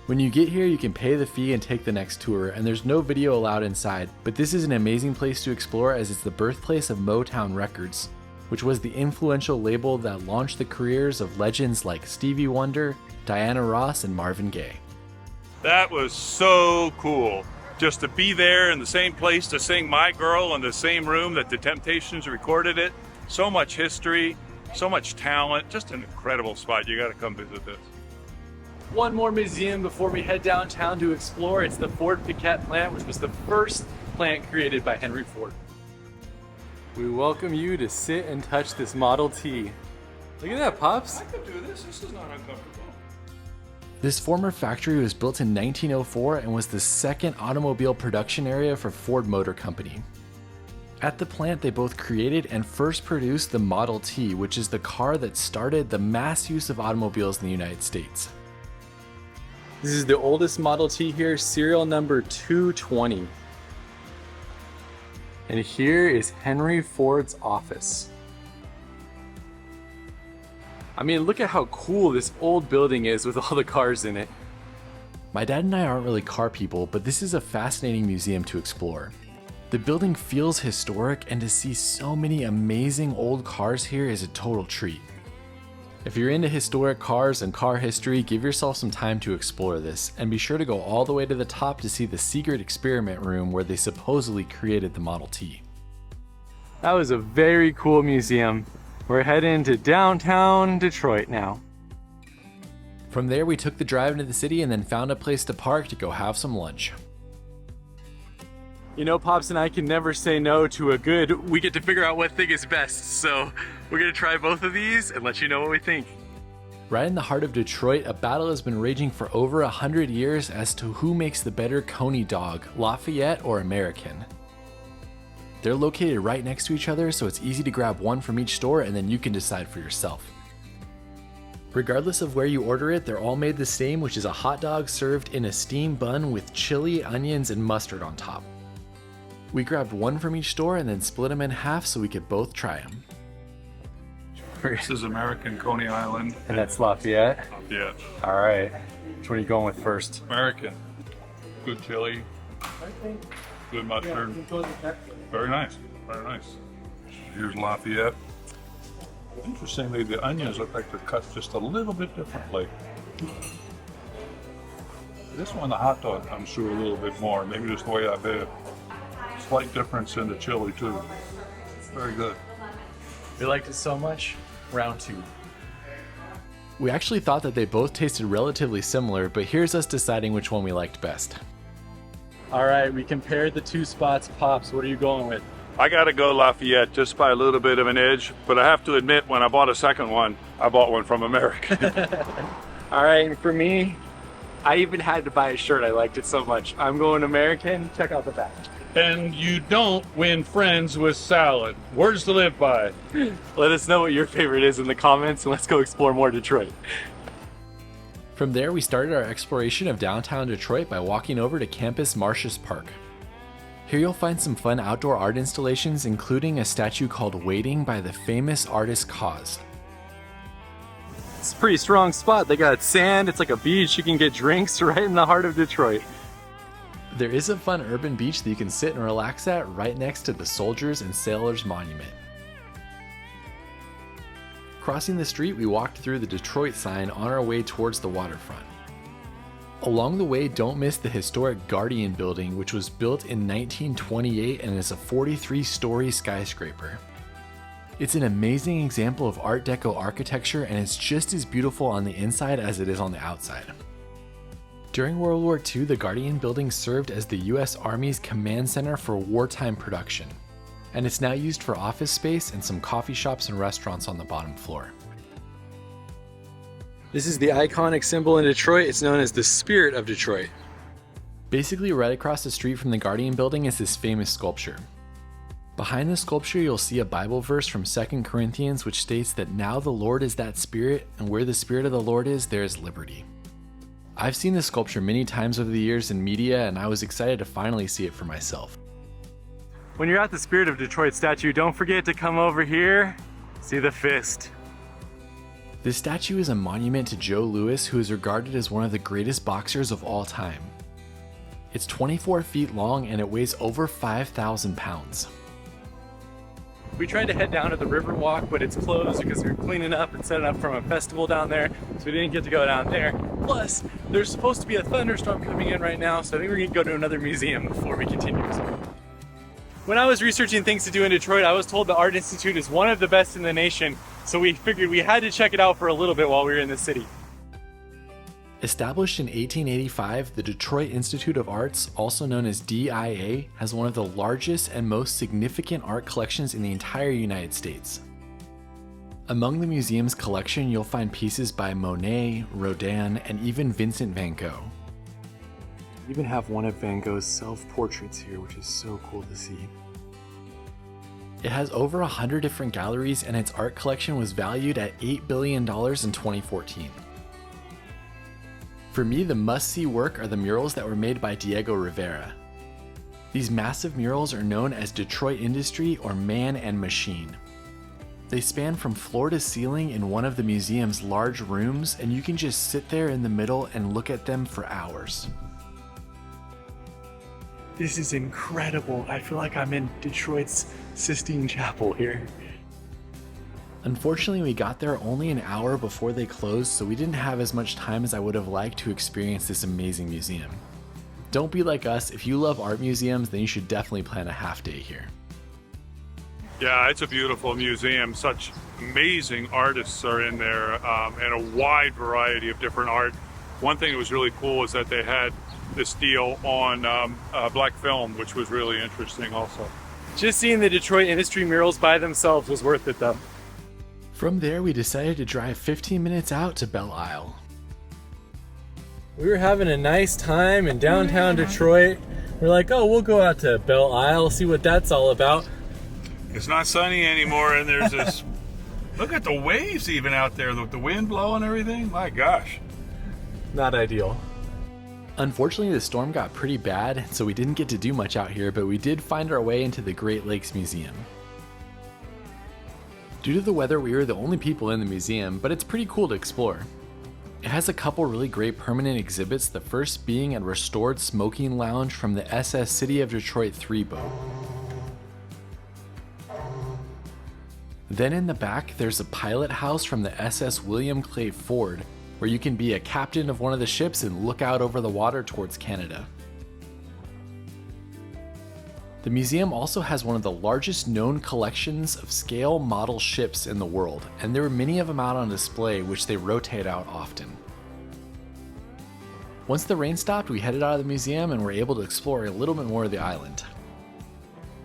[SPEAKER 4] When you get here, you can pay the fee and take the next tour, and there's no video allowed inside, but this is an amazing place to explore as it's the birthplace of Motown Records, which was the influential label that launched the careers of legends like Stevie Wonder, Diana Ross, and Marvin Gaye.
[SPEAKER 5] That was so cool. Just to be there in the same place to sing My Girl in the same room that the Temptations recorded it. So much history. So much talent, just an incredible spot. You got to come visit this.
[SPEAKER 1] One more museum before we head downtown to explore. It's the Ford Piquette plant, which was the first plant created by Henry Ford. We welcome you to sit and touch this Model T. Look at that, Pops.
[SPEAKER 5] I could do this. This is not uncomfortable.
[SPEAKER 4] This former factory was built in 1904 and was the second automobile production area for Ford Motor Company. At the plant, they both created and first produced the Model T, which is the car that started the mass use of automobiles in the United States.
[SPEAKER 1] This is the oldest Model T here, serial number 220. And here is Henry Ford's office. I mean, look at how cool this old building is with all the cars in it.
[SPEAKER 4] My dad and I aren't really car people, but this is a fascinating museum to explore. The building feels historic, and to see so many amazing old cars here is a total treat. If you're into historic cars and car history, give yourself some time to explore this, and be sure to go all the way to the top to see the secret experiment room where they supposedly created the Model T.
[SPEAKER 1] That was a very cool museum. We're heading to downtown Detroit now.
[SPEAKER 4] From there, we took the drive into the city and then found a place to park to go have some lunch.
[SPEAKER 1] You know, Pops and I can never say no to a good, we get to figure out what thing is best, so we're gonna try both of these and let you know what we think.
[SPEAKER 4] Right in the heart of Detroit, a battle has been raging for over 100 years as to who makes the better Coney dog, Lafayette or American. They're located right next to each other, so it's easy to grab one from each store and then you can decide for yourself. Regardless of where you order it, they're all made the same, which is a hot dog served in a steamed bun with chili, onions, and mustard on top. We grabbed one from each store and then split them in half so we could both try them.
[SPEAKER 5] This is American Coney Island.
[SPEAKER 1] And that's Lafayette?
[SPEAKER 5] Yeah.
[SPEAKER 1] All right. Which one are you going with first?
[SPEAKER 5] American. Good chili. Good mustard. Very nice. Very nice. Here's Lafayette. Interestingly, the onions look like they're cut just a little bit differently. This one, the hot dog, comes through a little bit more. Maybe just the way I did it. Slight difference in the chili, too. Very good.
[SPEAKER 1] We liked it so much. Round two.
[SPEAKER 4] We actually thought that they both tasted relatively similar, but here's us deciding which one we liked best.
[SPEAKER 1] All right, we compared the two spots. Pops, what are you going with?
[SPEAKER 5] I gotta go Lafayette just by a little bit of an edge, but I have to admit, when I bought a second one, I bought one from America.
[SPEAKER 1] All right, and for me, I even had to buy a shirt. I liked it so much. I'm going American. Check out the back.
[SPEAKER 5] And you don't win friends with salad. Words to live by.
[SPEAKER 1] Let us know what your favorite is in the comments, and let's go explore more Detroit.
[SPEAKER 4] From there, we started our exploration of downtown Detroit by walking over to Campus Martius Park. Here you'll find some fun outdoor art installations, including a statue called Waiting by the famous artist Cause.
[SPEAKER 1] It's a pretty strong spot. They got sand, it's like a beach. You can get drinks right in the heart of Detroit.
[SPEAKER 4] There is a fun urban beach that you can sit and relax at right next to the Soldiers and Sailors Monument. Crossing the street, we walked through the Detroit sign on our way towards the waterfront. Along the way, don't miss the historic Guardian building, which was built in 1928 and is a 43-story skyscraper. It's an amazing example of Art Deco architecture, and it's just as beautiful on the inside as it is on the outside. During World War II, the Guardian building served as the US Army's command center for wartime production, and it's now used for office space and some coffee shops and restaurants on the bottom floor.
[SPEAKER 1] This is the iconic symbol in Detroit. It's known as the Spirit of Detroit.
[SPEAKER 4] Basically, right across the street from the Guardian building is this famous sculpture. Behind the sculpture, you'll see a Bible verse from 2 Corinthians, which states that now the Lord is that Spirit, and where the Spirit of the Lord is, there is liberty. I've seen this sculpture many times over the years in media, and I was excited to finally see it for myself.
[SPEAKER 1] When you're at the Spirit of Detroit statue, don't forget to come over here, see the fist.
[SPEAKER 4] This statue is a monument to Joe Louis, who is regarded as one of the greatest boxers of all time. It's 24 feet long and it weighs over 5,000 pounds.
[SPEAKER 1] We tried to head down to the Riverwalk, but it's closed because we were cleaning up and setting up from a festival down there, so we didn't get to go down there. Plus, there's supposed to be a thunderstorm coming in right now, so I think we're gonna go to another museum before we continue. When I was researching things to do in Detroit, I was told the Art Institute is one of the best in the nation, So we figured we had to check it out for a little bit while we were in the city.
[SPEAKER 4] Established in 1885, the Detroit Institute of Arts, also known as DIA, has one of the largest and most significant art collections in the entire United States. Among the museum's collection, you'll find pieces by Monet, Rodin, and even Vincent van Gogh.
[SPEAKER 6] We even have one of Van Gogh's self-portraits here, which is so cool to see.
[SPEAKER 4] It has over 100 different galleries, and its art collection was valued at $8 billion in 2014. For me, the must-see work are the murals that were made by Diego Rivera. These massive murals are known as Detroit Industry or Man and Machine. They span from floor to ceiling in one of the museum's large rooms, and you can just sit there in the middle and look at them for hours.
[SPEAKER 6] This is incredible. I feel like I'm in Detroit's Sistine Chapel here.
[SPEAKER 4] Unfortunately, we got there only an hour before they closed, so we didn't have as much time as I would have liked to experience this amazing museum. Don't be like us. If you love art museums, then you should definitely plan a half day here.
[SPEAKER 5] Yeah, it's a beautiful museum. Such amazing artists are in there, and a wide variety of different art. One thing that was really cool is that they had this deal on black film, which was really interesting also.
[SPEAKER 1] Just seeing the Detroit Industry murals by themselves was worth it though.
[SPEAKER 4] From there, we decided to drive 15 minutes out to Belle Isle.
[SPEAKER 1] We were having a nice time in downtown Detroit. We're like, oh, we'll go out to Belle Isle, see what that's all about.
[SPEAKER 5] It's not sunny anymore, and there's this, look at the waves even out there, the wind blowing and everything. My gosh.
[SPEAKER 1] Not ideal.
[SPEAKER 4] Unfortunately, the storm got pretty bad, so we didn't get to do much out here, but we did find our way into the Great Lakes Museum. Due to the weather, we were the only people in the museum, but it's pretty cool to explore. It has a couple really great permanent exhibits, the first being a restored smoking lounge from the SS City of Detroit 3 boat. Then in the back, there's a pilot house from the SS William Clay Ford, where you can be a captain of one of the ships and look out over the water towards Canada. The museum also has one of the largest known collections of scale model ships in the world, and there are many of them out on display, which they rotate out often. Once the rain stopped, we headed out of the museum and were able to explore a little bit more of the island.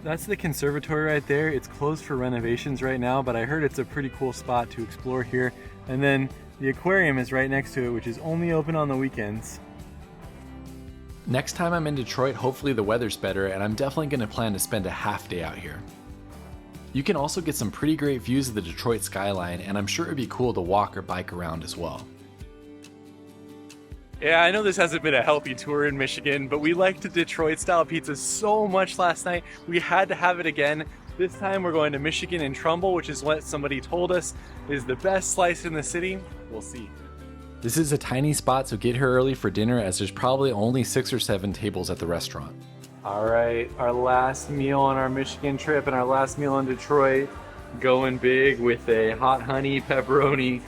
[SPEAKER 1] That's the conservatory right there. It's closed for renovations right now, but I heard it's a pretty cool spot to explore here. And then the aquarium is right next to it, which is only open on the weekends.
[SPEAKER 4] Next time I'm in Detroit, hopefully the weather's better, and I'm definitely going to plan to spend a half day out here. You can also get some pretty great views of the Detroit skyline, and I'm sure it'd be cool to walk or bike around as well.
[SPEAKER 1] Yeah, I know this hasn't been a healthy tour in Michigan, but we liked the Detroit style pizza so much last night, we had to have it again. This time we're going to Michigan and Trumbull, which is what somebody told us is the best slice in the city. We'll see.
[SPEAKER 4] This is a tiny spot, so get here early for dinner, as there's probably only 6 or 7 tables at the restaurant.
[SPEAKER 1] All right, our last meal on our Michigan trip and our last meal in Detroit, going big with a hot honey pepperoni.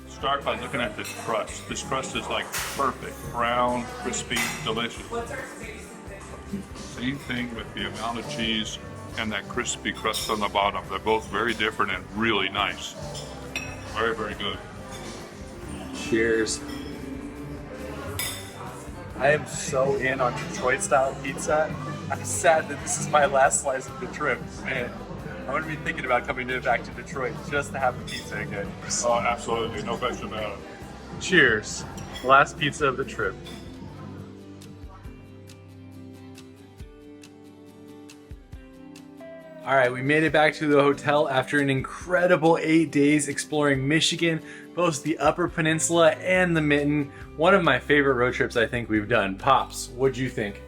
[SPEAKER 5] Start by looking at this crust. This crust is like perfect, brown, crispy, delicious. Same thing with the amount of cheese and that crispy crust on the bottom. They're both very different and really nice. Very, very good.
[SPEAKER 1] Cheers. I am so in on Detroit style pizza. I'm sad that this is my last slice of the trip. Man, I'm gonna be thinking about coming back to Detroit just to have the pizza again.
[SPEAKER 5] Oh, absolutely, no question about it.
[SPEAKER 1] Cheers. Last pizza of the trip. All right, we made it back to the hotel after an incredible 8 days exploring Michigan, both the Upper Peninsula and the Mitten. One of my favorite road trips I think we've done. Pops, what'd you think?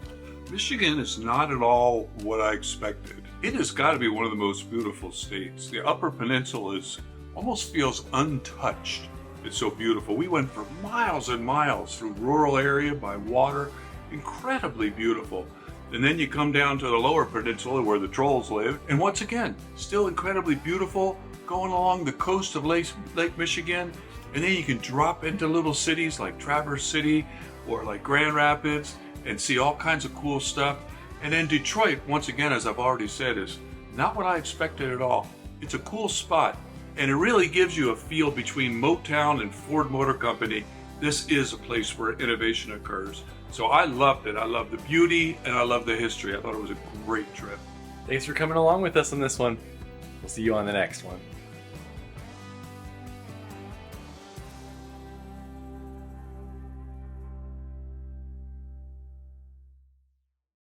[SPEAKER 5] Michigan is not at all what I expected. It has got to be one of the most beautiful states. The Upper Peninsula almost feels untouched. It's so beautiful. We went for miles and miles through rural area by water. Incredibly beautiful. And then you come down to the Lower Peninsula where the trolls live. And once again, still incredibly beautiful, going along the coast of Lake Michigan. And then you can drop into little cities like Traverse City or like Grand Rapids and see all kinds of cool stuff. And then Detroit, once again, as I've already said, is not what I expected at all. It's a cool spot, and it really gives you a feel between Motown and Ford Motor Company. This is a place where innovation occurs. So I loved it. I love the beauty and I love the history. I thought it was a great trip.
[SPEAKER 1] Thanks for coming along with us on this one. We'll see you on the next one.